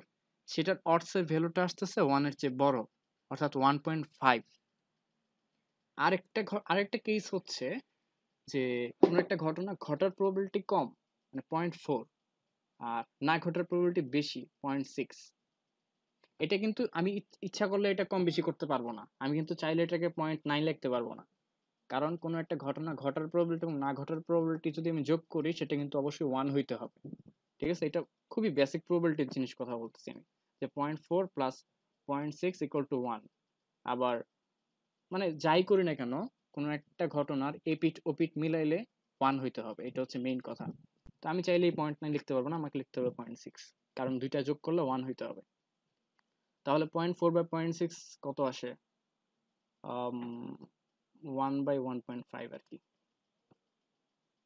সেটার অডসের ভ্যালুটা আসতেছে 1 এর চেয়ে বড়, অর্থাৎ 1.5। আরেকটা কেস হচ্ছে যে কোনো একটা ঘটনা ঘটার প্রবাবিলিটি কম, মানে 0.4, আর না ঘটার প্রবাবিলিটি বেশি, 0.6। এটা কিন্তু আমি ইচ্ছা করলে এটা কম বেশি করতে পারবো না। আমি কিন্তু চাইলে এটাকে 0.9 লিখতে পারবো না, কারণ কোনো একটা ঘটনা ঘটার প্রবাবিলিটি এবং না ঘটার প্রবাবিলিটি যদি আমি যোগ করি, সেটা কিন্তু অবশ্যই 1 হইতে হবে। ঠিক আছে? এটা খুবই বেসিক প্রবাবিলিটির জিনিস কথা বলতেছি আমি, যে 0.4 প্লাস 0.6 ইকুয়াল টু 1। আবার মানে যাই করি না কেন, কোনো একটা ঘটনার এপিঠ ওপিঠ মিলাইলে 1 হইতে হবে, এটা হচ্ছে মেইন কথা। তো আমি চাইলে এই 0.9 লিখতে পারবো না, আমাকে লিখতে হবে 0.6, কারণ দুইটা যোগ করলে 1 হইতে হবে। তাহলে 0.4 বাই 0.6 কত আসে? 1 বাই 1.5 আর কি।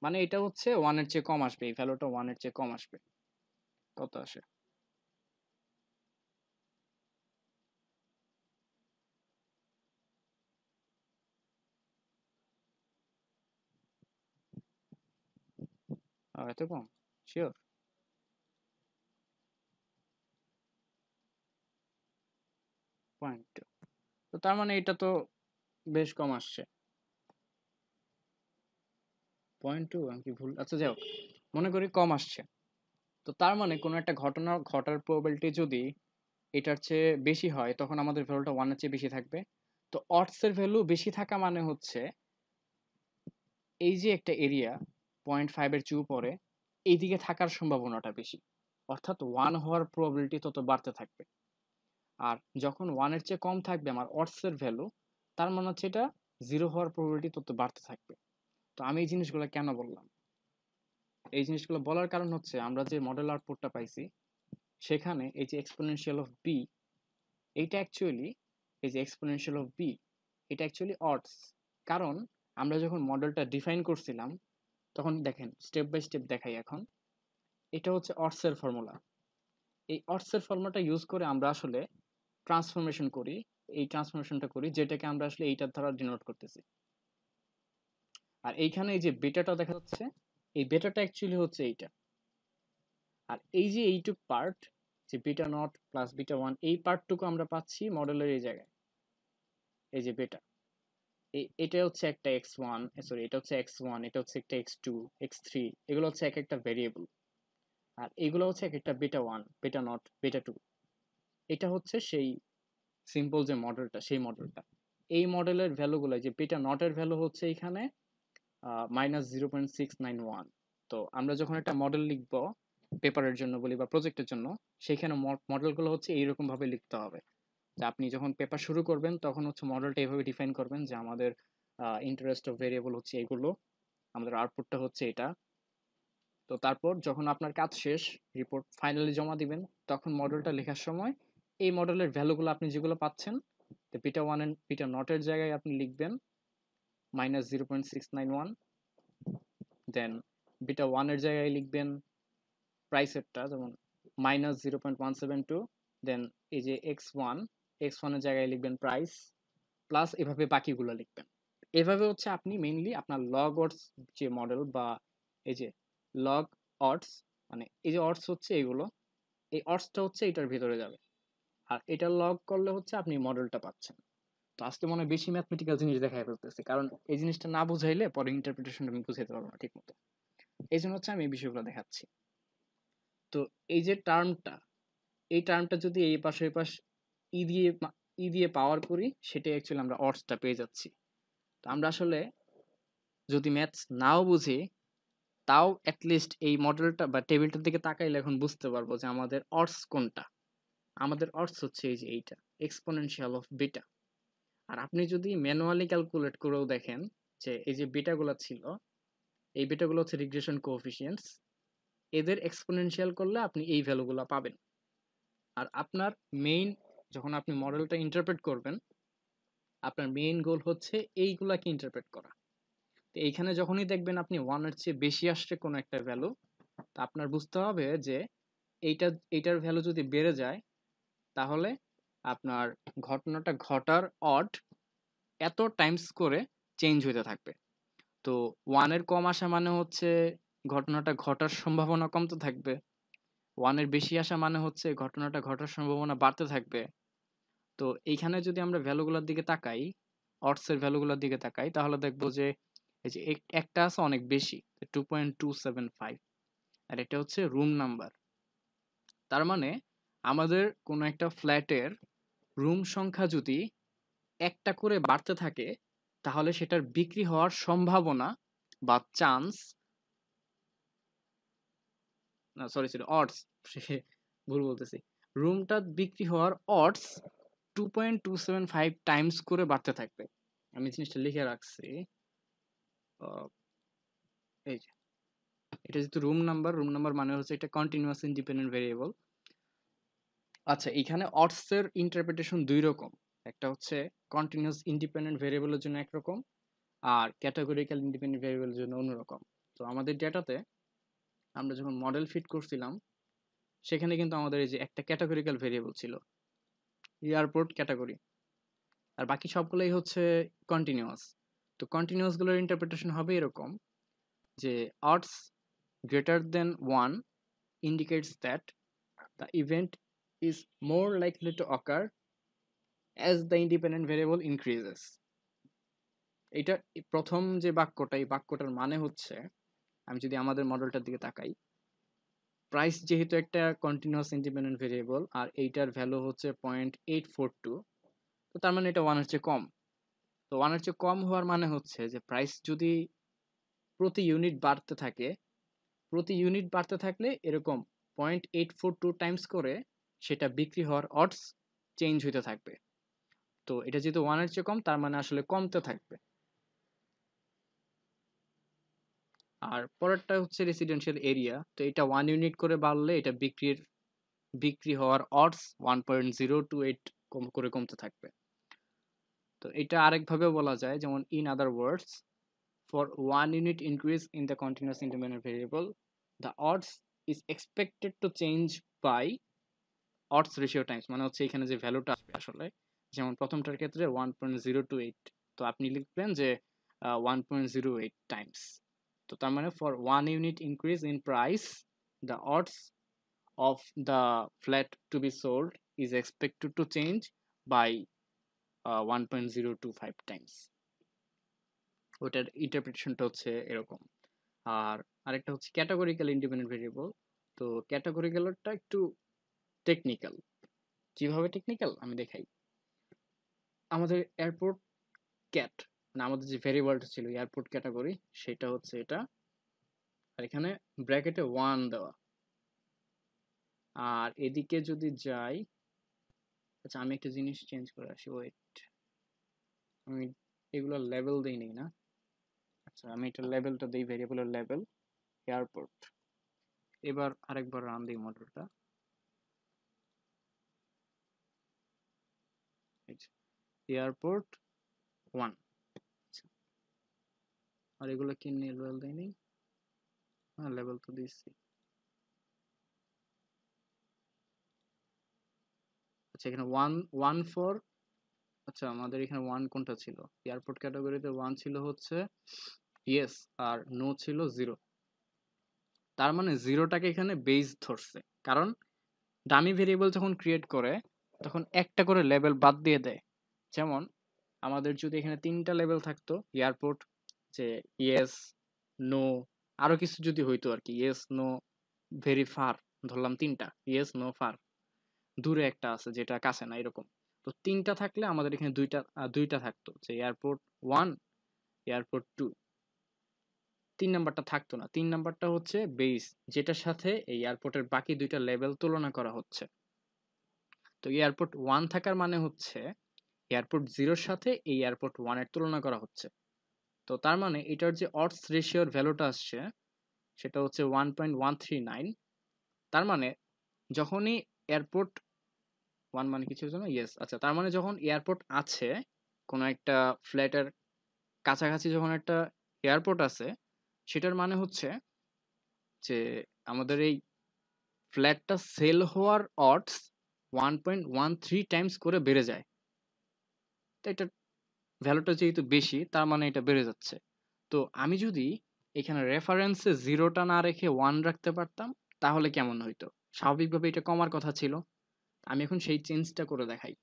মানে এটা হচ্ছে 1 এর চেয়ে কম আসবে, এই ভ্যালুটা 1 এর চেয়ে কম আসবে। কত আসে? এত কম? শিওর? 0.2? তো তার মানে এটা তো বেশ কম আসছে। 0.2? আমি কি ভুল? আচ্ছা যাই হোক, মনে করি কম আসছে, তো তার মানে কোনো একটা ঘটনা ঘটার প্রবাবিলিটি যদি এটার চেয়ে বেশি হয় তখন আমাদের ভ্যালুটা 1 এর চেয়ে বেশি থাকবে। তো odds এর ভ্যালু বেশি থাকা মানে হচ্ছে এই যে একটা এরিয়া 0.5 এর চেয়ে উপরে এইদিকে থাকার সম্ভাবনাটা বেশি, অর্থাৎ 1 হওয়ার প্রবাবিলিটি তত বাড়তে থাকবে। আর যখন 1 এর চেয়ে কম থাকবে আমার odds এর ভ্যালু, তার মানে হচ্ছে এটা 0 হওয়ার প্রবাবিলিটি তত বাড়তে থাকবে। তো আমি এই জিনিসগুলো কেন বললাম? এই জিনিসগুলো বলার কারণ হচ্ছে আমরা যে মডেল আউটপুটটা পাইছি সেখানে এই যে এক্সপোনেনশিয়াল অফ বি, এইটা অ্যাকচুয়ালি এই যে এক্সপোনেনশিয়াল অফ বি এটা অ্যাকচুয়ালি অডস। কারণ আমরা যখন মডেলটা ডিফাইন করছিলাম তখন দেখেন স্টেপ বাই স্টেপ দেখাই এখন। এটা হচ্ছে অডসের ফর্মুলা। এই অডসের ফর্মুলাটা ইউজ করে আমরা আসলে ট্রান্সফরমেশন করি, এই ট্রান্সফরমেশনটা করি যেটাকে আমরা আসলে এইটার দ্বারা ডিনোট করতেছি। আর এইখানে এই যে বেটাটা দেখা যাচ্ছে, এই বেটাটা অ্যাকচুয়ালি হচ্ছে এইটা। আর এই যে এইটুক পার্ট, যে beta naught plus beta one, এই পার্টটুকু আমরা পাচ্ছি মডেলের এই জায়গায়, এই যে বেটা। এটা হচ্ছে একটা এক্স ওয়ান, সরি এটা হচ্ছে এক্স ওয়ান, এটা হচ্ছে একটা এক্স টু, এক্স থ্রি, এগুলো হচ্ছে এক একটা ভেরিয়েবল। আর এগুলো হচ্ছে এক একটা beta one, beta naught, beta two. এটা হচ্ছে সেই সিম্পল যে মডেলটা, সেই মডেলটা। এই মডেলের ভ্যালুগুলো, যে বিটা নটের ভ্যালু হচ্ছে এখানে -0.691। তো আমরা যখন একটা মডেল লিখব পেপারের জন্য বলি বা প্রজেক্টের জন্য, সেখানে মডেলগুলো হচ্ছে এইরকম ভাবে লিখতে হবে যে আপনি যখন পেপার শুরু করবেন তখন হচ্ছে মডেলটা এইভাবে ডিফাইন করবেন যে আমাদের ইন্টারেস্ট অফ ভেরিয়েবল হচ্ছে এগুলো, আমাদের আউটপুটটা হচ্ছে এটা। তো তারপর যখন আপনার কাজ শেষ, রিপোর্ট ফাইনালি জমা দিবেন, তখন মডেলটা লেখার সময় এই মডেলের ভ্যালুগুলো আপনি যেগুলো পাচ্ছেন, তো বিটা ওয়ান এন্ড বিটা নটের জায়গায় আপনি লিখবেন -0.691, দেন বিটা ওয়ানের জায়গায় লিখবেন প্রাইসেরটা, যেমন -0.172, দেন এই যে এক্স ওয়ানের জায়গায় লিখবেন প্রাইস, প্লাস এভাবে বাকিগুলো লিখবেন। এভাবে হচ্ছে আপনি মেইনলি আপনার লগ অডস যে মডেল, বা এই যে লগ অডস, মানে এই যে অডস হচ্ছে এগুলো, এই অডসটা হচ্ছে এটার ভিতরে যাবে। আর এটা লগ করলে হচ্ছে আপনি মডেলটা পাচ্ছেন। তো আজকে মনে হয় বেশি ম্যাথমেটিক্যাল জিনিস দেখাই ফেলতেছি, কারণ এই জিনিসটা না বুঝাইলে পরে ইন্টারপ্রিটেশনটা আমি বুঝাইতে পারবো না ঠিক মতো। এই জন্য হচ্ছে আমি এই বিষয়গুলো দেখাচ্ছি। তো এই যে টার্মটা, এই টার্মটা যদি এই পাশে এই পাশ ই দিয়ে পাওয়ার করি, সেটাই অ্যাকচুয়ালি আমরা অডসটা পেয়ে যাচ্ছি। তো আমরা আসলে যদি ম্যাথস নাও বুঝি, তাও অ্যাটলিস্ট এই মডেলটা বা টেবিলটার দিকে তাকাইলে এখন বুঝতে পারবো যে আমাদের অডস কোনটা। আমাদের অডস হচ্ছে এই যে এইটা, এক্সপোনেনশিয়াল অফ বিটা। আর আপনি যদি ম্যানুয়ালি ক্যালকুলেট করেও দেখেন যে এই যে বিটাগুলো ছিল, এই বিটাগুলো হচ্ছে রিগ্রেশন কোএফিসিয়েন্টস, এদের এক্সপোনেনশিয়াল করলে আপনি এই ভ্যালুগুলো পাবেন। আর আপনার মেইন, যখন আপনি মডেলটা ইন্টারপ্রেট করবেন, আপনার মেইন গোল হচ্ছে এইগুলাকে ইন্টারপ্রেট করা। তো এইখানে যখনই দেখবেন আপনি ওয়ানের চেয়ে বেশি আসছে কোনো একটা ভ্যালু, তা আপনার বুঝতে হবে যে এইটার ভ্যালু যদি বেড়ে যায়, তাহলে আপনার ঘটনাটা ঘটার অড এত টাইমস করে চেঞ্জ হইতে থাকবে। তো ওয়ানের কম আসা মানে হচ্ছে ঘটনাটা ঘটার সম্ভাবনা কমতে থাকবে, ওয়ানের বেশি আসা মানে হচ্ছে ঘটনাটা ঘটার সম্ভাবনা বাড়তে থাকবে। তো এইখানে যদি আমরা ভ্যালুগুলোর দিকে তাকাই, অডসের ভ্যালুগুলোর দিকে তাকাই, তাহলে দেখবো যে এই যে একটা আছে অনেক বেশি, 2.275, আর এটা হচ্ছে রুম নাম্বার। তার মানে আমাদের কোনো একটা ফ্ল্যাটের রুম সংখ্যা যদি একটা করে বাড়তে থাকে, তাহলে সেটার বিক্রি হওয়ার সম্ভাবনা বা চান্স, না সরি সরি অডস, ভুল বলতেছি, রুমটা বিক্রি হওয়ার অডস 2.275 টাইমস করে বাড়তে থাকবে। আমি জিনিসটা লিখে রাখছি। আহ, এই যে এটা যেহেতু রুম নাম্বার, রুম নাম্বার মানে হচ্ছে এটা কন্টিনিউয়াস ইন্ডিপেন্ডেন্ট ভেরিয়েবল। আচ্ছা, এখানে অডস এর ইন্টারপ্রিটেশন দুই রকম। একটা হচ্ছে কন্টিনিউয়াস ইন্ডিপেন্ডেন্ট ভেরিয়েবলের জন্য একরকম, আর ক্যাটাগরিক্যাল ইন্ডিপেন্ডেন্ট ভেরিয়েবলের জন্য অন্যরকম। তো আমাদের ডেটাতে আমরা যখন মডেল ফিট করছিলাম, সেখানে কিন্তু আমাদের এই যে একটা ক্যাটাগরিক্যাল ভেরিয়েবল ছিল, এয়ারপোর্ট ক্যাটাগরি, আর বাকি সবগুলোই হচ্ছে কন্টিনিউয়াস। তো কন্টিনিউয়াস গুলোর ইন্টারপ্রিটেশন হবে এরকম যে odds greater than 1 indicates that the event is more likely to occur as the independent variable increases. এটা প্রথম যে বাক্যটা, এই বাক্যটার মানে হচ্ছে আমি যদি আমাদের মডেলটার দিকে তাকাই, প্রাইস যেহেতু একটা কন্টিনিউয়াস ইন্ডিপেন্ডেন্ট ভেরিয়েবল আর এইটার ভ্যালু হচ্ছে 0.842, তো তার মানে এটা 1-এর চেয়ে কম। তো 1-এর চেয়ে কম হওয়ার মানে হচ্ছে যে প্রাইস যদি প্রতি ইউনিট বাড়তে থাকে, প্রতি ইউনিট বাড়তে থাকলে এরকম 0.842 টাইমস করে সেটা বিক্রি হওয়ার অডস চেঞ্জ হইতে থাকবে। তো এটা যেহেতু 1-এর চেয়ে কম, তার মানে আসলে কমতে থাকবে। আর পরেরটা হচ্ছে রেসিডেন্সিয়াল এরিয়া। তো এটা 1 ইউনিট করে বাড়লে এটা বিক্রি হওয়ার অডস 1.028 কম করে কমতে থাকবে। তো এটা আরেকভাবে বলা যায়, যেমন in other words, for 1 unit increase in the continuous independent variable, the odds is expected to change by odds ratio times. মানে হচ্ছে এখানে যে ভ্যালুটা আসবে আসলে, যেমন প্রথমটার ক্ষেত্রে 1.028, তো আপনি লিখবেন যে 1.08 টাইমস। তো তার মানে for 1 unit increase in price, the ods of the flat to be sold is expected to change by 1.025 times. ওটার ইন্টারপ্রিটেশনটা হচ্ছে এরকম। আর আরেকটা হচ্ছে ক্যাটাগরিক্যাল ইন্ডিপেন্ডেন্ট ভেরিয়েবল। তো ক্যাটাগরিক্যালটা একটু টেকনিক্যাল। কিভাবে টেকনিক্যাল আমি দেখাই। আমাদের এয়ারপোর্ট ক্যাট, মানে আমাদের যে ভেরিয়েবলটা ছিল এয়ারপোর্ট ক্যাটাগরি, সেটা হচ্ছে এটা, আর এখানে ব্র্যাকেটে 1 দেওয়া। আর এদিকে যদি যাই, আচ্ছা আমি একটা জিনিস চেঞ্জ করে আসি, ওয়েট, আমি এগুলো লেভেল দিই নেই না। আচ্ছা আমি এটা লেভেলটা দিই, ভেরিয়েবলের লেভেল এয়ারপোর্ট। এবার আরেকবার রান দিই মডেলটা। এয়ারপোর্ট 1। আর এগুলো কি লেভেল দেয়নি? হ্যাঁ লেভেল তো দিচ্ছি। আচ্ছা এখানে 1 ফর, আচ্ছা আমাদের এখানে 1 কোনটা ছিল? এয়ারপোর্ট ক্যাটাগরিতে 1 ছিল হচ্ছে ইয়েস, আর নো ছিল 0। তার মানে 0টাকে এখানে বেস ধরছে, কারণ ডামি ভেরিয়েবল যখন ক্রিয়েট করে তখন একটা করে লেভেল বাদ দিয়ে দেয়। যেমন আমাদের যদি এখানে 3টা লেভেল থাকতো এয়ারপোর্ট, যে ইয়েস, নো, আরো কিছু যদি হইতো আর কি, ইয়েস, নো, ভেরি ফার, ধরলাম 3টা, ইয়েস, নো, ফার, দূরে একটা আছে যেটা কাছে না, এরকম। তো 3টা থাকলে আমাদের এখানে দুইটা থাকতো, যে এয়ারপোর্ট 1, এয়ারপোর্ট 2। 3 নাম্বারটা থাকতো না। 3 নাম্বারটা হচ্ছে বেস, যেটার সাথে এই এয়ারপোর্টের বাকি দুইটা লেভেল তুলনা করা হচ্ছে। তো এয়ারপোর্ট 1 থাকার মানে হচ্ছে এয়ারপোর্ট 0-র সাথে এই এয়ারপোর্ট 1-এর তুলনা করা হচ্ছে। তো তার মানে এটার যে অডস রেশিওর ভ্যালুটা আসছে সেটা হচ্ছে 1.139। তার মানে যখনই এয়ারপোর্ট 1 মানে কিছু হচ্ছে না, ইয়েস, আচ্ছা তার মানে যখন এয়ারপোর্ট আছে, কোনো একটা ফ্ল্যাটের কাছাকাছি যখন একটা এয়ারপোর্ট আছে, সেটার মানে হচ্ছে যে আমাদের এই ফ্ল্যাটটা সেল হওয়ার অডস 1.13 টাইমস করে বেড়ে যায়। তো এটা ভ্যালুটা যেহেতু বেশি, তার মানে এটা বেড়ে যাচ্ছে। তো আমি যদি এখানে রেফারেন্সে 0টা না রেখে 1 রাখতে পারতাম, তাহলে কেমন হইতো? স্বাভাবিকভাবে এটা কমার কথা ছিল। আমি এখন সেই চেঞ্জটা করে দেখাই।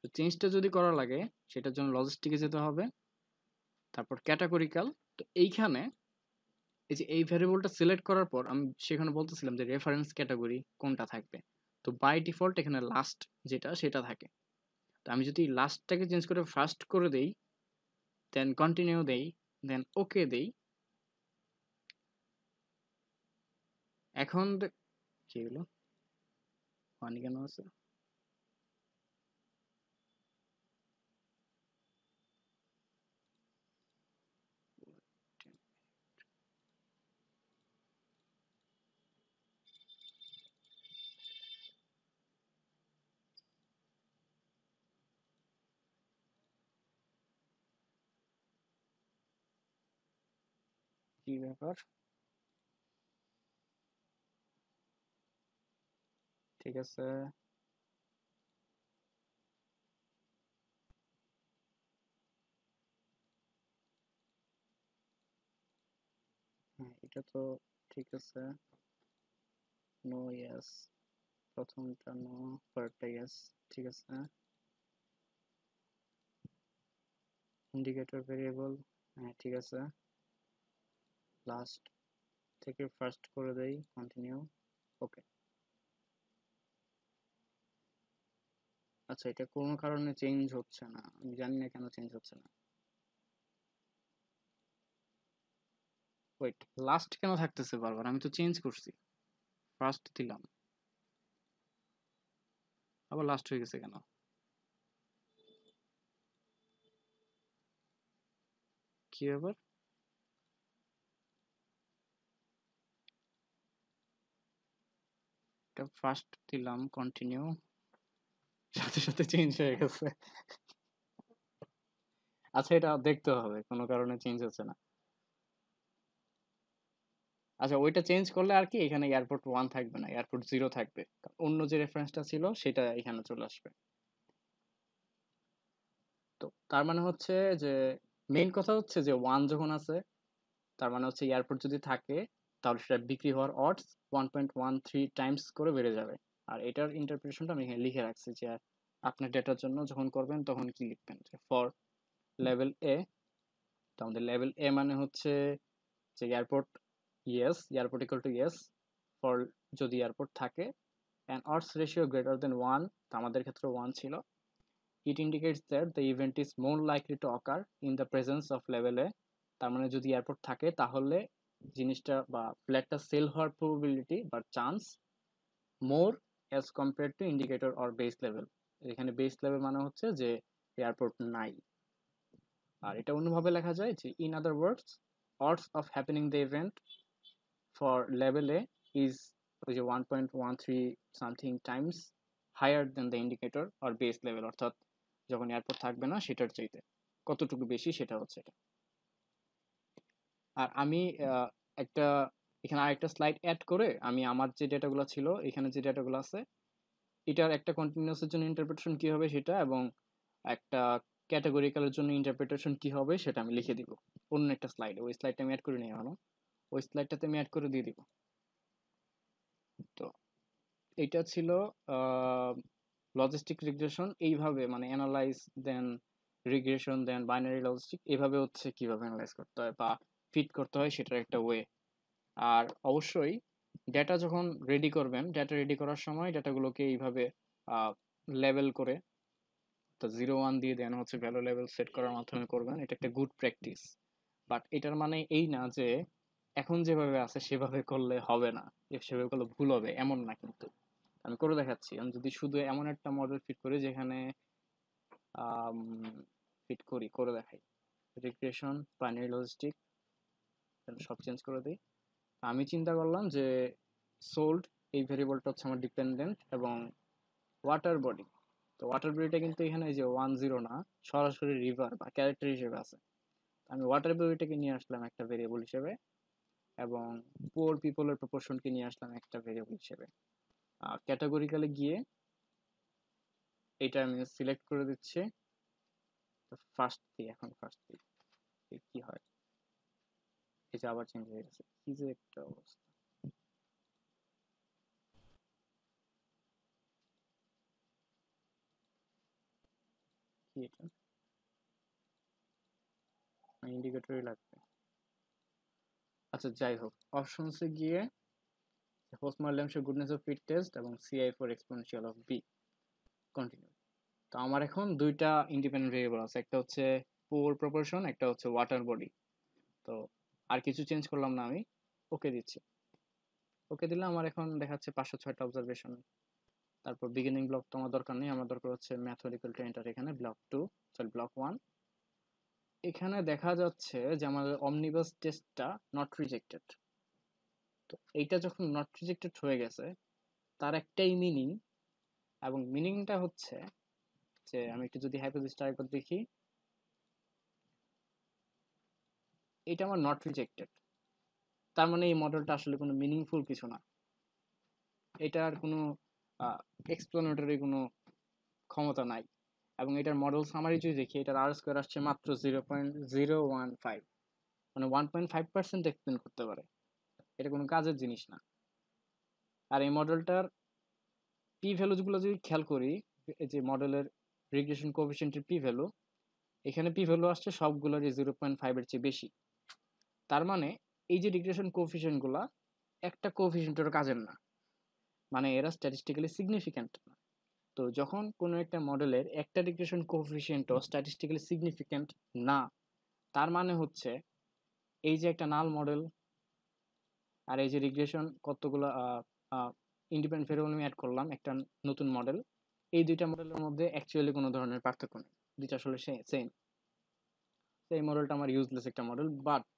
তো চেঞ্জটা যদি করা লাগে, সেটার জন্য লজিস্টিকে যেতে হবে, তারপর ক্যাটাগরিক্যাল। তো এইখানে এই যে এই ভ্যারিয়েবলটা সিলেক্ট করার পর আমি সেখানে বলতেছিলাম যে রেফারেন্স ক্যাটাগরি কোনটা থাকবে। তো বাই ডিফল্ট এখানে লাস্ট যেটা সেটা থাকে। তো আমি যদি লাস্টটাকে চেঞ্জ করে ফার্স্ট করে দেই, দেন কন্টিনিউ দেই, দেন ওকে দেই, এখন কি হলো, পানি কেন আছে? কি ব্যাপার? ঠিক আছে, হ্যাঁ এটা তো ঠিক আছে। নো, ইয়েস, প্রথমটা নো, পরেরটা ইয়েস, ঠিক আছে। ইন্ডিকেটর ভেরিয়েবল, হ্যাঁ ঠিক আছে। লাস্ট থেকে ফার্স্ট করে দেই, কন্টিনিউ। ওকে। আচ্ছা, এটা কোনো কারণে চেঞ্জ হচ্ছে না, আমি জানি না কেন চেঞ্জ হচ্ছে না। ওয়েট, লাস্ট কেন থাকতেছে বারবার? আমি তো চেঞ্জ করছি, ফার্স্ট দিলাম, আবার লাস্ট হয়ে গেছে কেন? কি ব্যাপার? এটা ফার্স্ট দিলাম, কন্টিনিউ, সাথে সাথে চেঞ্জ হয়ে গেছে। আচ্ছা, এটা দেখতে হবে কোনো কারণে চেঞ্জ হচ্ছে না। আচ্ছা, ওইটা চেঞ্জ করলে আর কি এখানে এয়ারপোর্ট 1 থাকবে না, এয়ারপোর্ট 0 থাকবে। অন্য যে রেফারেন্সটা ছিল সেটা এখানে চলে আসবে। তো তার মানে হচ্ছে যে মেইন কথা হচ্ছে যে 1 যখন আছে, তার মানে হচ্ছে এয়ারপোর্ট যদি থাকে তাহলে সেটা বিক্রি হওয়ার odds 1.13 টাইমস করে বেড়ে যাবে। আর এটার ইন্টারপ্রিটেশনটা আমি এখানে লিখে রাখছি যে আপনার ডেটার জন্য যখন করবেন তখন কি লিখবেন, যে ফর লেভেল এ। তো আমাদের লেভেল এ মানে হচ্ছে যে airport yes, airport equal to yes for, যদি এয়ারপোর্ট থাকে, and odds ratio greater than 1, তো আমাদের ক্ষেত্রে 1 ছিল। It indicates that the event is more likely to occur in the presence of level A. তার মানে যদি এয়ারপোর্ট থাকে তাহলে জিনিসটা বা ফ্ল্যাটটা সেল হওয়ার প্রবাবিলিটি বা chance more as compare to indicator or base level. এখানে বেস লেভেল মানে হচ্ছে যে এয়ারপোর্ট নাই। আর এটা অন্যভাবে লেখা যায় যে in other words odds of happening the event for level A is ওই যে 1.13 something times higher than the indicator or base level, অর্থাৎ যখন এয়ারপোর্ট থাকবে না সেটার চাইতে কতটুকু বেশি সেটা হচ্ছে এটা। আর আমি একটা এখানে আরেকটা স্লাইড অ্যাড করে আমি আমার যে ডেটাগুলো ছিল, এখানে যে ডেটাগুলো আছে এটার একটা কন্টিনিউয়াসের জন্য ইন্টারপ্রিটেশন কি হবে সেটা, এবং একটা ক্যাটাগরিক্যালের জন্য ইন্টারপ্রিটেশন কি হবে সেটা আমি লিখে দিব অন্য একটা স্লাইডে। ওই স্লাইডটা আমি অ্যাড করে নিই এখনো, ওই স্লাইডটাতে আমি অ্যাড করে দিয়ে দিব। তো এইটা ছিল লজিস্টিক রিগ্রেশন, এইভাবে মানে অ্যানালাইজ দেন রিগ্রেশন দেন বাইনারি লজিস্টিক, এইভাবে হচ্ছে কিভাবে অ্যানালাইজ করতে হয় বা ফিট করতে হয় সেটার একটা ওয়ে। আর অবশ্যই ডেটা যখন রেডি করবেন, ডেটা রেডি করার সময় ডেটাগুলোকে এইভাবে লেভেল করে, তো 0 1 দিয়ে দেন হচ্ছে ভ্যালু লেভেল সেট করার মাধ্যমে করবেন, এটা একটা গুড প্র্যাকটিস। বাট এটার মানে এই না যে এখন যেভাবে আছে সেভাবে করলে হবে না, সেভাবে করলে ভুল হবে এমন না কিন্তু। আমি করে দেখাচ্ছি, আমি যদি শুধু এমন একটা মডেল ফিট করি যেখানে ফিট করি, করে দেখাই, রিগ্রেশন বাইনারি লজিস্টিক সব চেঞ্জ করে দিই। আমি চিন্তা করলাম যে সোল্ড এই ভেরিয়েবলটা হচ্ছে আমার ডিপেন্ডেন্ট, এবং ওয়াটার বডি, তো ওয়াটার বডিটা কিন্তু এখানে এই যে 1 0 না, সরাসরি রিভার বা ক্যারেক্টার হিসেবে আছে। আমি ওয়াটার বডিটাকে নিয়ে আসলাম একটা ভেরিয়েবল হিসেবে, এবং পোর পিপলের প্রপোর্শনকে নিয়ে আসলাম একটা ভেরিয়েবল হিসেবে। ক্যাটাগরিক্যালে গিয়ে এটা আমি সিলেক্ট করে দিচ্ছি, ফার্স্ট দিই, এখন ফার্স্ট দিই, কি হয়, এই যে আবার চেঞ্জ হয়ে গেছে, কি যে একটা অবস্থা। কি এটা ইন্ডিকেটরই লাগবে। আচ্ছা যাই হোক, অপশনসে গিয়ে হোস্ট Lemeshow goodness of fit test এবং CI for exponential of B, continue. তো আমার এখন দুইটা ইন্ডিপেন্ডেন্ট ভেরিয়েবল আছে, একটা হচ্ছে পোর প্রপোর্শন, একটা হচ্ছে ওয়াটার বডি। তো আর কিছু চেঞ্জ করলাম না আমি, ওকে দিচ্ছি। ওকে দিলে আমার এখন দেখাচ্ছে 506টা অবজারভেশন। তারপর বিগিনিং ব্লক তো আমার দরকার নেই, আমার দরকার হচ্ছে মেথড ইকুয়াল টু এন্টার, এখানে ব্লক 2 সরি ব্লক 1। এখানে দেখা যাচ্ছে যে আমাদের অমনিবাস টেস্টটা নট রিজেক্টেড। তো এইটা যখন নট রিজেক্টেড হয়ে গেছে তার একটাই মিনিং, এবং মিনিংটা হচ্ছে যে আমি একটু যদি হাইপোথিসিসটা একবার দেখি, এটা আমার নট রিজেক্টেড, তার মানে এই মডেলটা আসলে কোনো মিনিংফুল কিছু না, এটার কোনো এক্সপ্লেনেটরি কোনো ক্ষমতা নাই। এবং এটার মডেল সামারি যদি দেখি, এটার আর স্কোয়ার আসছে মাত্র 0.015, মানে 1.5% এক্সপ্লেন করতে পারে, এটা কোনো কাজের জিনিস না। আর এই মডেলটার পি ভ্যালুগুলো যদি খেয়াল করি, এই যে মডেলের রিগ্রেশন কোএফিসিয়েন্টের পি ভ্যালু, এখানে পি ভ্যালু আসছে সবগুলোরই 0.5 এর চেয়ে বেশি। তার মানে এই যে রিগ্রেশন কোএফিসিয়েন্ট গুলা একটা কোএফিসিয়েন্টের কাজের না, মানে এরা স্ট্যাটিস্টিক্যালি সিগনিফিক্যান্ট না। তো যখন কোনো একটা মডেলের একটা রিগ্রেশন কোএফিসিয়েন্টও স্ট্যাটিস্টিক্যালি সিগনিফিক্যান্ট না, তার মানে হচ্ছে এই যে একটা নাল মডেল আর এই যে রিগ্রেশন কতগুলো ইন্ডিপেন্ডেন্ট ভেরিয়েবল আমি অ্যাড করলাম একটা নতুন মডেল, এই দুইটা মডেলের মধ্যে অ্যাকচুয়ালি কোনো ধরনের পার্থক্য নেই, দুইটা আসলে সেম। এই মডেলটা আমার ইউজলেস একটা মডেল। বাট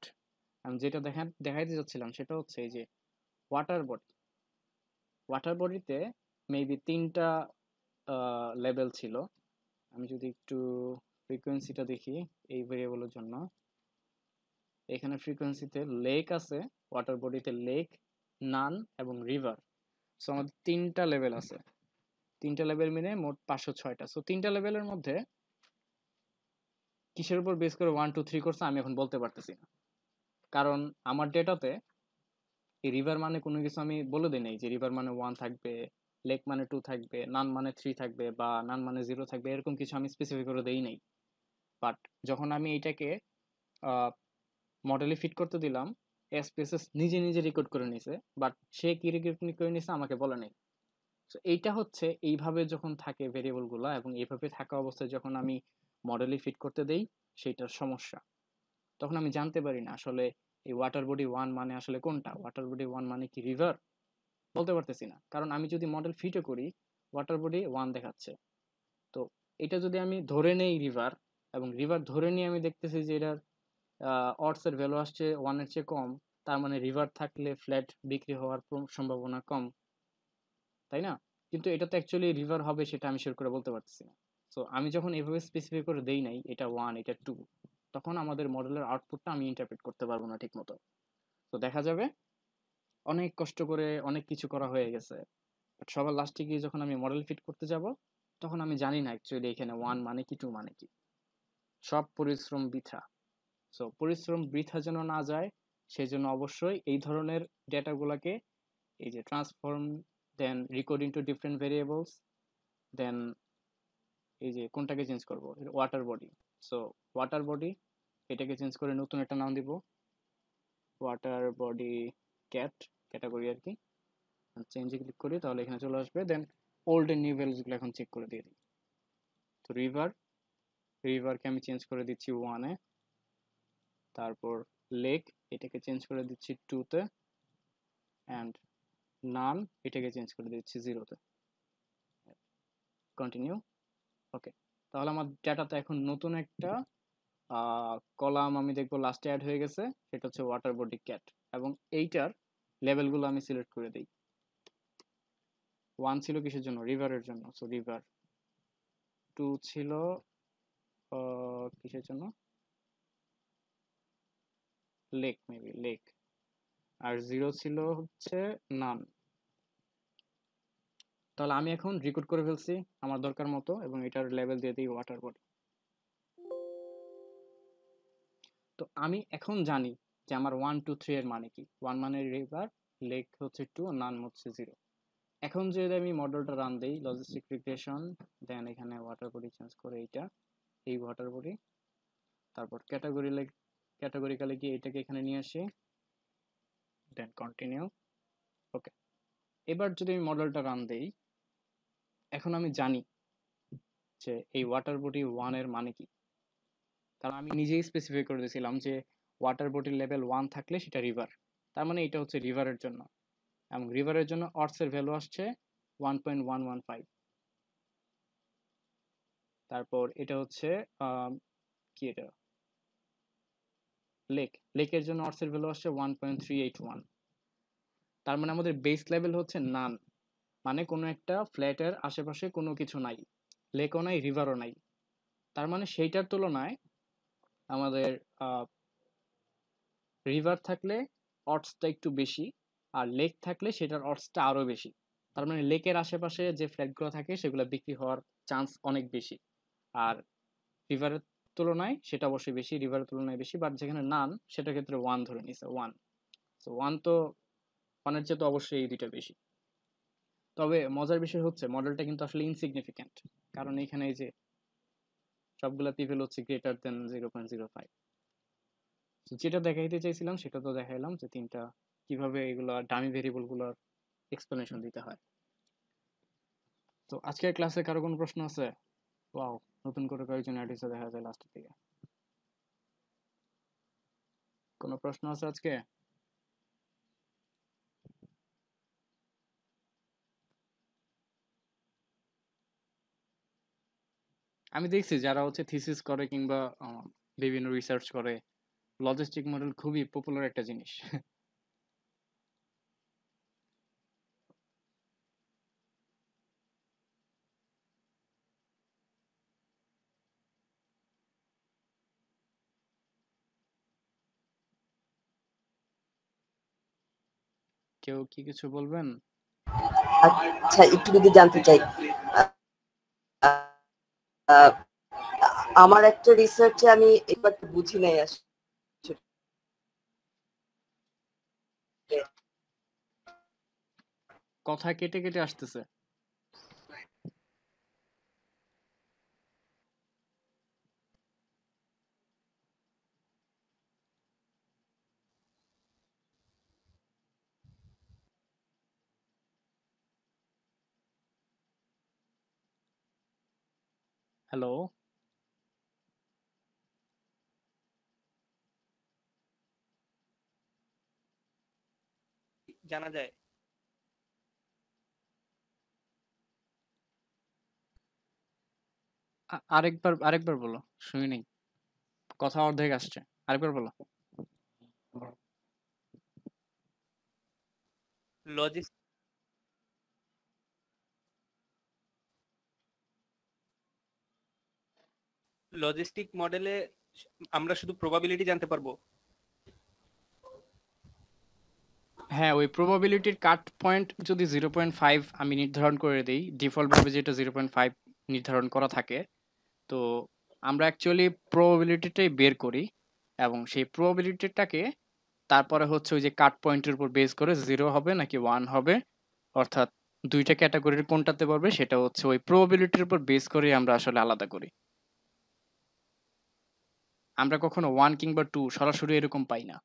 আমি যেটা দেখাইতে যাচ্ছিলাম সেটা হচ্ছে এই যে ওয়াটার বডি, ওয়াটার বডিতে মেবি তিনটা লেভেল ছিল। আমি যদি একটু ফ্রিকোয়েন্সিটা দেখি এই ভেরিয়েবলের জন্য, এখানে ফ্রিকোয়েন্সিতে লেক আছে, ওয়াটার বডিতে লেক, নান এবং রিভার। সো আমাদের তিনটা লেভেল আছে, তিনটা লেভেল মিলে মোট 506টা। সো তিনটা লেভেলের মধ্যে কিসের উপর বেস করে 1 2 3 করছে আমি এখন বলতে পারতেছি না, কারণ আমার ডেটাতে এই রিভার মানে কোনো কিছু আমি বলে দিই নাই যে রিভার মানে 1 থাকবে, লেক মানে 2 থাকবে, নান মানে 3 থাকবে বা নান মানে 0 থাকবে, এরকম কিছু আমি স্পেসিফাই করে দেই নাই। বাট যখন আমি এইটাকে মডেলে ফিট করতে দিলাম, এসপিএসএস নিজে নিজে রেকর্ড করে নিছে, বাট সে কি রেকর্ড করে নিছে আমাকে বলে নাই। তো এইটা হচ্ছে এইভাবে যখন থাকে ভেরিয়েবলগুলো এবং এইভাবে থাকা অবস্থায় যখন আমি মডেলে ফিট করতে দেই সেইটার সমস্যা। তখন আমি জানতে পারি না আসলে এই ওয়াটার বডি 1 মানে আসলে কোনটা, ওয়াটার বডি 1 মানে কি রিভার, বলতে পারতেছি না। কারণ আমি যদি মডেল ফিটও করি ওয়াটার বডি 1 দেখাচ্ছে, তো এটা যদি আমি ধরে নেই রিভার, এবং রিভার ধরে নিয়ে আমি দেখতেছি যে এটার অডস এর ভ্যালু আসছে 1 এর চেয়ে কম, তার মানে রিভার থাকলে ফ্ল্যাট বিক্রি হওয়ার সম্ভাবনা কম, তাই না? কিন্তু এটা তো অ্যাকচুয়ালি রিভার হবে সেটা আমি শিওর করে বলতে পারতেছি না। সো আমি যখন এভাবে স্পেসিফাই করে দেই নাই এটা 1 এটা 2, তখন আমাদের মডেলের আউটপুটটা আমি ইন্টারপ্রেট করতে পারবো না ঠিক মতো। তো দেখা যাবে অনেক কষ্ট করে অনেক কিছু করা হয়ে গেছে, বাট সবার লাস্টে গিয়ে যখন আমি মডেল ফিট করতে যাব তখন আমি জানি না অ্যাকচুয়ালি এখানে 1 মানে কি 2 মানে কি, সব পরিশ্রম বৃথা। সো পরিশ্রম বৃথা যেন না যায় সেজন্য অবশ্যই এই ধরনের ডেটাগুলোকে এই যে ট্রান্সফর্ম, দেন রিকোড ইনটু ডিফারেন্ট ভেরিয়েবলস, দেন এই যে কোনটাকে চেঞ্জ করব, water body. So water body এটাকে চেঞ্জ করে নতুন একটা নাম দিব, ওয়াটার বডি ক্যাট, ক্যাটাগরি আর কি। চেঞ্জে ক্লিক করি তাহলে এখানে চলে আসবে, দেন ওল্ড এন্ড নিউ ভ্যালুসগুলো এখন চেক করে দিয়ে দিই। তো রিভার, রিভারকে আমি চেঞ্জ করে দিচ্ছি 1 এ, তারপর লেক এটাকে চেঞ্জ করে দিচ্ছি 2 তে, অ্যান্ড নান এটাকে চেঞ্জ করে দিচ্ছি 0 তে। কন্টিনিউ। ওকে, তাহলে আমার ডেটাতে এখন নতুন একটা কলাম আমি দেখবো লাস্টে অ্যাড হয়ে গেছে, সেটা হচ্ছে ওয়াটার বডি ক্যাট, এবং এইটার লেভেলগুলো আমি সিলেক্ট করে দিই। 1 ছিল কিসের জন্য, রিভারের জন্য, সো রিভার। 2 ছিল কিসের জন্য, লেক, মেবি লেক। আর 0 ছিল হচ্ছে নান। তাহলে আমি এখন রেকর্ড করে ফেলছি আমার দরকার মতো এবং এটার লেভেল দিয়ে দিই ওয়াটার বডি। তো আমি এখন জানি যে আমার 1 2 3 এর মানে কি, 1 মানে রিভার, লেক হচ্ছে 2, নান হচ্ছে 0। এখন যদি আমি মডেলটা রান দিই লজিস্টিক রিগ্রেশন, দেন এখানে ওয়াটার বডি চেঞ্জ করে এইটা, এই ওয়াটার বডি, তারপর ক্যাটাগরিক্যালি গিয়ে এটাকে এখানে নিয়ে আসি, দেন কন্টিনিউ। ওকে, এবার যদি আমি মডেলটা রান দেই, এখন আমি জানি যে এই ওয়াটার বডি 1 এর মানে কি, কারণ আমি নিজেই স্পেসিফাই করে দিয়েছিলাম যে ওয়াটার বডির লেভেল 1 থাকলে সেটা রিভার, তার মানে এটা হচ্ছে রিভারের জন্য, এবং রিভারের জন্য অর্থের ভ্যালু আসছে 1.115। তারপর এটা হচ্ছে কি এটা, লেক, লেকের জন্য অর্থের ভ্যালু আসছে 1.381। তার মানে আমাদের বেস লেভেল হচ্ছে নান, মানে কোনো একটা ফ্ল্যাটের আশেপাশে কোনো কিছু নাই, লেকও নাই রিভারও নাই। তার মানে সেইটার তুলনায় আমাদের রিভার থাকলে অডসটা একটু বেশি, আর লেক থাকলে সেটার অডসটা আরো বেশি। তার মানে লেকের আশেপাশে যে ফ্ল্যাটগুলো থাকে সেগুলো বিক্রি হওয়ার চান্স অনেক বেশি, আর রিভারের তুলনায় সেটা অবশ্যই বেশি, রিভারের তুলনায় বেশি। বাট যেখানে নান সেটার ক্ষেত্রে 1 ধরে নিছে, 1। সো 1 তো 1-এর চেয়ে তো অবশ্যই এই দুইটা বেশি। তবে মজার বিষয় হচ্ছে মডেলটা কিন্তু আসলে ইনসিগনিফিক্যান্ট, কারণ এখানে এই যে সবগুলা পিভেল হচ্ছে গ্রেটার দেন 0.05। তো যেটা দেখাইতে চাইছিলাম সেটা তো দেখাইলাম যে তিনটা কিভাবে এগুলো ডামি ভেরিয়েবল গুলোর এক্সপ্লেনেশন দিতে হয়। তো আজকের ক্লাসে কারো কোনো প্রশ্ন আছে? ওয়াও, নতুন করে কয়েকজন অ্যাড হয়েছে দেখা যায় লাস্টের দিকে। কোনো প্রশ্ন আছে আজকে? আমি দেখছি যারা হচ্ছে থিসিস করে কিংবা বিভিন্ন রিসার্চ করে, লজিস্টিক মডেল খুবই পপুলার একটা জিনিস। কেউ কি কিছু বলবেন? আচ্ছা, একটু যদি জানতে চাই, আহ, আমার একটা রিসার্চে আমি এবার বুঝি নাই আসলে। কথা কেটে কেটে আসতেছে। হ্যালো? জানা যায়। আরেকবার আরেকবার বলো, শুনি নাই, কথা অর্ধেক আসছে, আরেকবার বলো। লজিস লজিস্টিক মডেলে আমরা শুধু প্রবাবিলিটি জানতে পারবো। হ্যাঁ, ওই প্রবাবিলিটির কাট পয়েন্ট যদি 0.5 আমি নির্ধারণ করে দিই, ডিফল্ট ভাবে যেটা 0.5 নির্ধারণ করা থাকে, তো আমরা অ্যাকচুয়ালি প্রবাবিলিটিটাই বের করি এবং সেই প্রবাবিলিটিটাকে তারপরে হচ্ছে ওই যে কাট পয়েন্টের উপর বেস করে 0 হবে নাকি 1 হবে, অর্থাৎ দুইটা ক্যাটাগরির কোনটাতে পড়বে সেটা হচ্ছে ওই প্রবাবিলিটির উপর বেস করে আমরা আসলে আলাদা করি। আমরা কখনো 1 কিংবা 2 সরাসরি এরকম পাই না,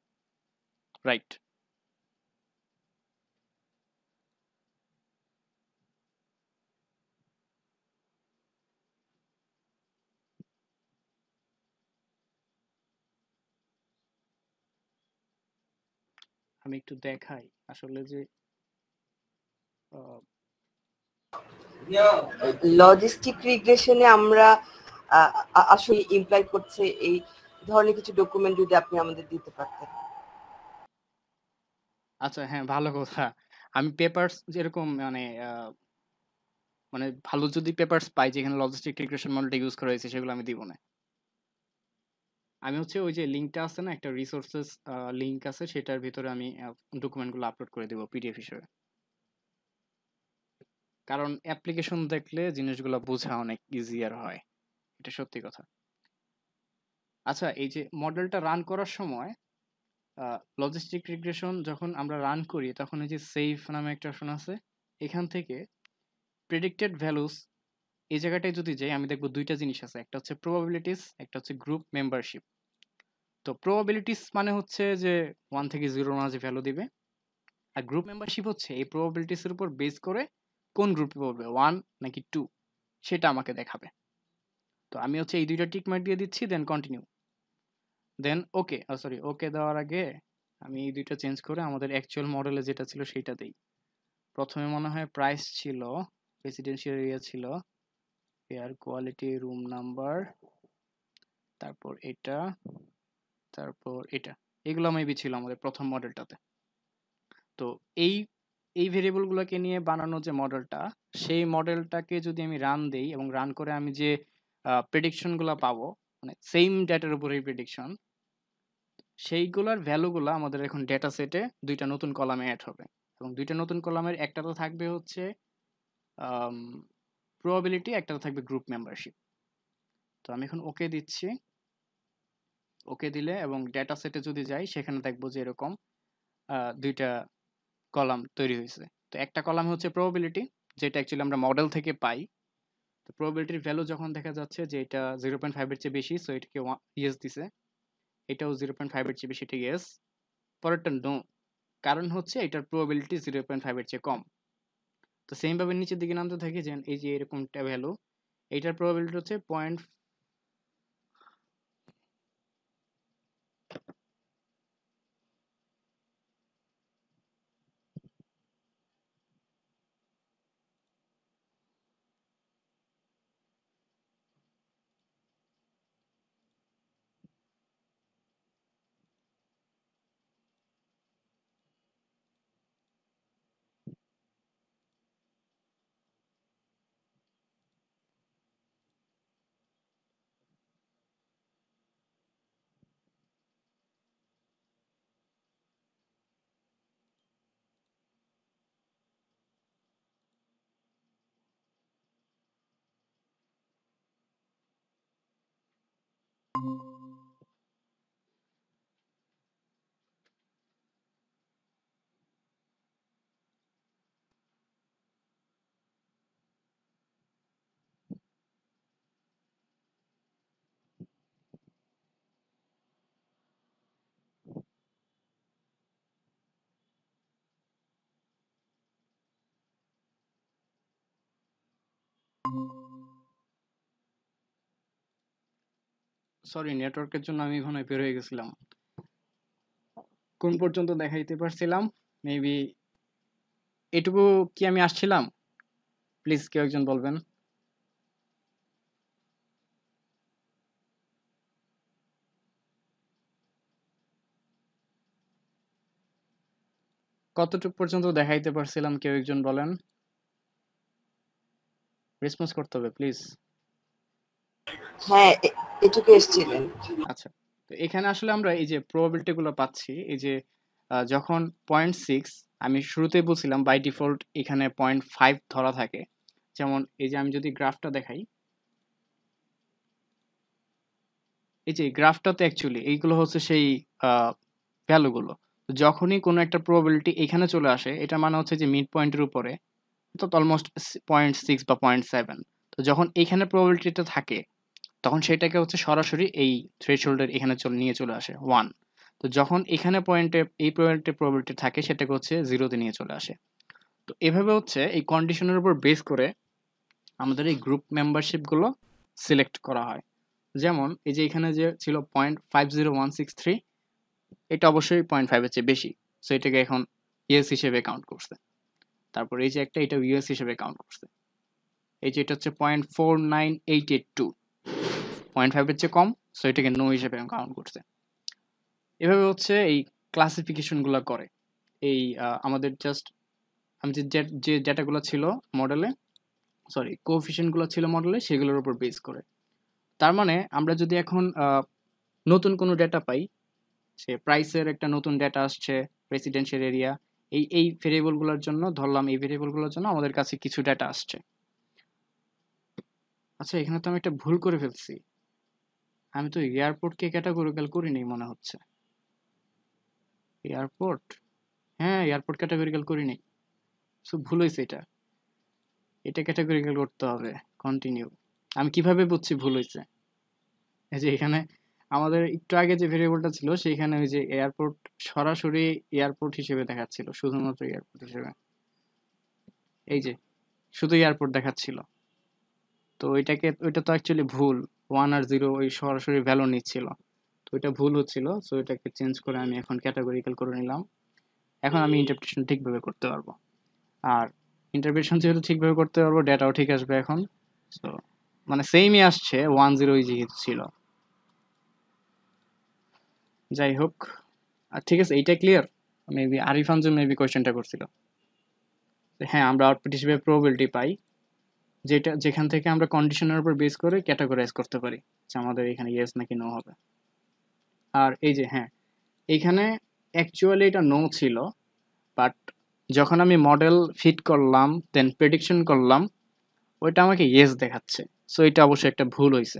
রাইট? আমি একটু দেখাই আসলে যে লজিস্টিক রিগ্রেশনে আমরা আসলে ইমপ্লাই করছে এই ধরনের কিছু ডকুমেন্ট যদি আপনি আমাদের দিতে পারতেন। আচ্ছা, হ্যাঁ, ভালো কথা। আমি পেপারস যেরকম মানে ভালো যদি পেপারস পাই যেখানে লজিস্টিক রিগ্রেশন মডেলটা ইউজ করা হয়েছে সেগুলো আমি দিব না। আমি হচ্ছে ওই যে লিঙ্কটা আছে না, একটা রিসোর্সেস লিঙ্ক আছে, সেটার ভিতরে আমি ডকুমেন্টগুলো আপলোড করে দেবো পিডিএফ হিসেবে। কারণ অ্যাপ্লিকেশন দেখলে জিনিসগুলো বোঝা অনেক ইজিয়ার হয়, এটা সত্যি কথা। আচ্ছা, এই যে মডেলটা রান করার সময় লজিস্টিক রিগ্রেশন যখন আমরা রান করি তখন এই যে সেভ নামে একটা অপশন আছে, এখান থেকে প্রেডিক্টেড ভ্যালুস এই জায়গাটায় যদি যাই আমি দেখবো দুইটা জিনিস আছে, একটা হচ্ছে প্রবাবিলিটিস, একটা হচ্ছে গ্রুপ মেম্বারশিপ। তো প্রবাবিলিটিস মানে হচ্ছে যে 1 থেকে 0 মাঝে ভ্যালু দিবে, আর গ্রুপ মেম্বারশিপ হচ্ছে এই প্রবাবিলিটিস এর উপর বেস করে কোন গ্রুপে পড়বে, 1 নাকি 2, সেটা আমাকে দেখাবে। তো আমি হচ্ছে এই দুইটা টিক মার্ক দিয়ে দিচ্ছি, দেন কন্টিনিউ, দেন ওকে, সরি, ওকে দেওয়ার আগে আমি এই দুইটা চেঞ্জ করে আমাদের অ্যাকচুয়াল মডেলে যেটা ছিল সেইটা দেই। প্রথমে মনে হয় প্রাইস ছিল, রেসিডেন্সিয়াল এরিয়া ছিল, এয়ার কোয়ালিটি, রুম নাম্বার, তারপর এটা, তারপর এটা, এগুলো মেবি ছিল আমাদের প্রথম মডেলটাতে। তো এই এই ভেরিয়েবলগুলোকে নিয়ে বানানো যে মডেলটা, সেই মডেলটাকে যদি আমি রান দেই এবং রান করে আমি যে প্রেডিকশনগুলো পাবো, মানে সেম ডেটার উপরেই প্রেডিকশন, সেইগুলোর ভ্যালুগুলো আমাদের এখন ডেটা সেটে দুইটা নতুন কলামে অ্যাড হবে, এবং দুইটা নতুন কলামের একটা তো থাকবে হচ্ছে প্রবাবিলিটি, একটা তো থাকবে গ্রুপ মেম্বারশিপ। তো আমি এখন ওকে দিচ্ছি, ওকে দিলে এবং ডেটা সেটে যদি যাই সেখানে দেখবো যে এরকম দুইটা কলাম তৈরি হয়েছে। তো একটা কলাম হচ্ছে প্রবাবিলিটি, যেটা অ্যাকচুয়ালি আমরা মডেল থেকে পাই। তো প্রবাবিলিটির ভ্যালু যখন দেখা যাচ্ছে যে এটা 0.5 এর চেয়ে বেশি, সো এটাকে ইয়েস দিছে, এটাও 0.5 এর চেয়ে বেশি, এটা ইয়েস। পরেরটা নো, কারণ হচ্ছে এটার প্রবাবিলিটি 0.5 এর চেয়ে কম। তো সেম ভাবে নিচের দিকে নামতে থাকি, যে এই যে এরকমটা ভ্যালু, এটার প্রবাবিলিটি হচ্ছে পয়েন্ট। সরি, নেটওয়ার্কের জন্য আমি এখানে বের হয়ে গেছিলাম। কোন পর্যন্ত দেখাইতে পারছিলাম? মেবি এটুকু কি আমি আসছিলাম? প্লিজ কেউ একজন বলবেন। কতটুকু পর্যন্ত দেখাইতে পারছিলাম কেউ একজন বলেন। রেসপন্স করতে হবে প্লিজ। হ্যাঁ, এটুকু এসেছিলেন। আচ্ছা, তো এখানে আসলে আমরা এই যে প্রবাবিলিটি গুলো পাচ্ছি, এই যে যখন 0.6, আমি শুরুতেই বলছিলাম বাই ডিফল্ট এখানে 0.5 ধরা থাকে। যেমন এই যে আমি যদি গ্রাফটা দেখাই, এই যে গ্রাফটাতে অ্যাকচুয়ালি এইগুলো হচ্ছে সেই ভ্যালুগুলো। যখনই কোনো একটা প্রবাবিলিটি এখানে চলে আসে, এটা মানে হচ্ছে যে মিড পয়েন্টের উপরে, তো অলমোস্ট 0.6 বা 0.7। তো যখন এখানে প্রবাবিলিটিটা থাকে, তখন সেটাকে হচ্ছে সরাসরি এই থ্রেশহোল্ডের এখানে নিয়ে চলে আসে 1। তো যখন এখানে পয়েন্টে এই পয়েন্টে প্রবাবিলিটি থাকে, সেটাকে হচ্ছে 0-তে নিয়ে চলে আসে। তো এভাবে হচ্ছে এই কন্ডিশনের উপর বেস করে আমাদের এই গ্রুপ মেম্বারশিপগুলো সিলেক্ট করা হয়। যেমন এই যে এখানে যে ছিল 0.50163, এটা অবশ্যই 0.5 এর চেয়ে বেশি, সো এটাকে এখন ইয়েস হিসেবে কাউন্ট করছে। তারপর এই যে একটা, এটা ইউএস হিসেবে কাউন্ট করছে। এই যে এটা হচ্ছে 0.49882, 0.5 এর চেয়ে কম, সো এটাকে নো হিসেবে কাউন্ট করছে। এভাবে হচ্ছে এই ক্লাসিফিকেশন গুলো করে। এই আমাদের জাস্ট আমি যে ডেটাগুলো ছিল মডেলে, সরি কোএফিশিয়েন্ট গুলো ছিল মডেলে, সেগুলোর উপর বেস করে। তার মানে আমরা যদি এখন নতুন কোনো ডেটা পাই, সে প্রাইসের একটা নতুন ডেটা আসছে, রেসিডেন্সিয়াল এরিয়া, এই ভেরিয়েবলগুলোর জন্য ধরলাম, এই ভেরিয়েবলগুলোর জন্য আমাদের কাছে কিছু ডেটা আসছে। আচ্ছা, এখানে তো আমি একটা ভুল করে ফেলছি। আমি তো এয়ারপোর্টকে ক্যাটাগরিক্যাল করিনি মনে হচ্ছে। এয়ারপোর্ট, হ্যাঁ এয়ারপোর্ট ক্যাটাগরিক্যাল করিনি, সো ভুল হয়েছে এটা। এটা ক্যাটাগরিক্যাল করতে হবে। কন্টিনিউ। আমি কিভাবে বুঝছি ভুল হয়েছে? এই যে এখানে আমাদের একটু আগে যে ভেরিয়েবলটা ছিল, সেখানে ওই যে এয়ারপোর্ট সরাসরি এয়ারপোর্ট হিসেবে দেখাচ্ছিল, শুধুমাত্র এয়ারপোর্ট হিসেবে। এই যে শুধু এয়ারপোর্ট দেখাচ্ছিল। তো ওইটা তো অ্যাকচুয়ালি ভুল। 1 আর 0 ওই সরাসরি ভ্যালু নিচ্ছিল। তো ওইটা ভুল হচ্ছিল, সো এটাকে চেঞ্জ করে আমি এখন ক্যাটাগরিক্যাল করে নিলাম। এখন আমি ইন্টারপ্রিটেশন ঠিকভাবে করতে পারবো। আর ইন্টারপ্রিটেশন যেহেতু ঠিকভাবে করতে পারবো, ডেটাও ঠিক আসবে এখন। সো মানে সেমই আসছে, 1-0 যেহেতু ছিল। যাই হোক, আর ঠিক আছে, এইটা ক্লিয়ার। মেবি আরিফানজু মেবি কোয়েশ্চেনটা করছিল। হ্যাঁ, আমরা আউটপুট হিসেবে প্রবাবিলিটি পাই, যেখান থেকে আমরা কন্ডিশনের উপর বেস করে ক্যাটাগরাইজ করতে পারি যে আমাদের এখানে ইয়েস নাকি নো হবে। আর এই যে হ্যাঁ, এইখানে অ্যাকচুয়ালি এটা নো ছিল, বাট যখন আমি মডেল ফিট করলাম, দেন প্রেডিকশন করলাম, ওইটা আমাকে ইয়েস দেখাচ্ছে। সো এটা অবশ্যই একটা ভুল হয়েছে।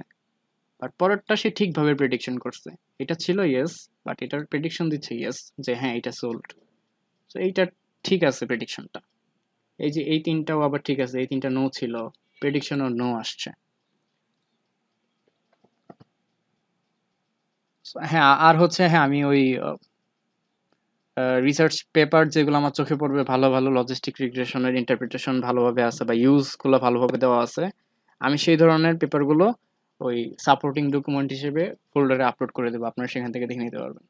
বাট পরেরটা সে ঠিকভাবে প্রেডিকশন করছে। এটা ছিল ইয়েস, বাট এটার প্রেডিকশন দিচ্ছে ইয়েস, যে হ্যাঁ এটা সোল্ড। সো এইটা ঠিক আছে প্রেডিকশনটা। এই যে এই তিনটাও আবার ঠিক আছে, এই তিনটা নো ছিল, প্রেডিকশনও নো আসছে। হ্যাঁ, আর হচ্ছে হ্যাঁ, আমি ওই রিসার্চ পেপার যেগুলো আমার চোখে পড়বে ভালো, ভালো লজিস্টিক রিগ্রেশনের ইন্টারপ্রিটেশন ভালোভাবে আছে বা ইউজ গুলো ভালোভাবে দেওয়া আছে, আমি সেই ধরনের পেপারগুলো ওই সাপোর্টিং ডকুমেন্ট হিসেবে ফোল্ডারে আপলোড করে দেবো। আপনারা সেখান থেকে দেখে নিতে পারবেন।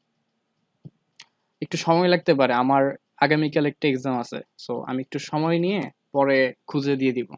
একটু সময় লাগতে পারে, আমার আগামীকাল একটা এক্সাম আছে, সো আমি একটু সময় নিয়ে পরে খুঁজে দিয়ে দিব।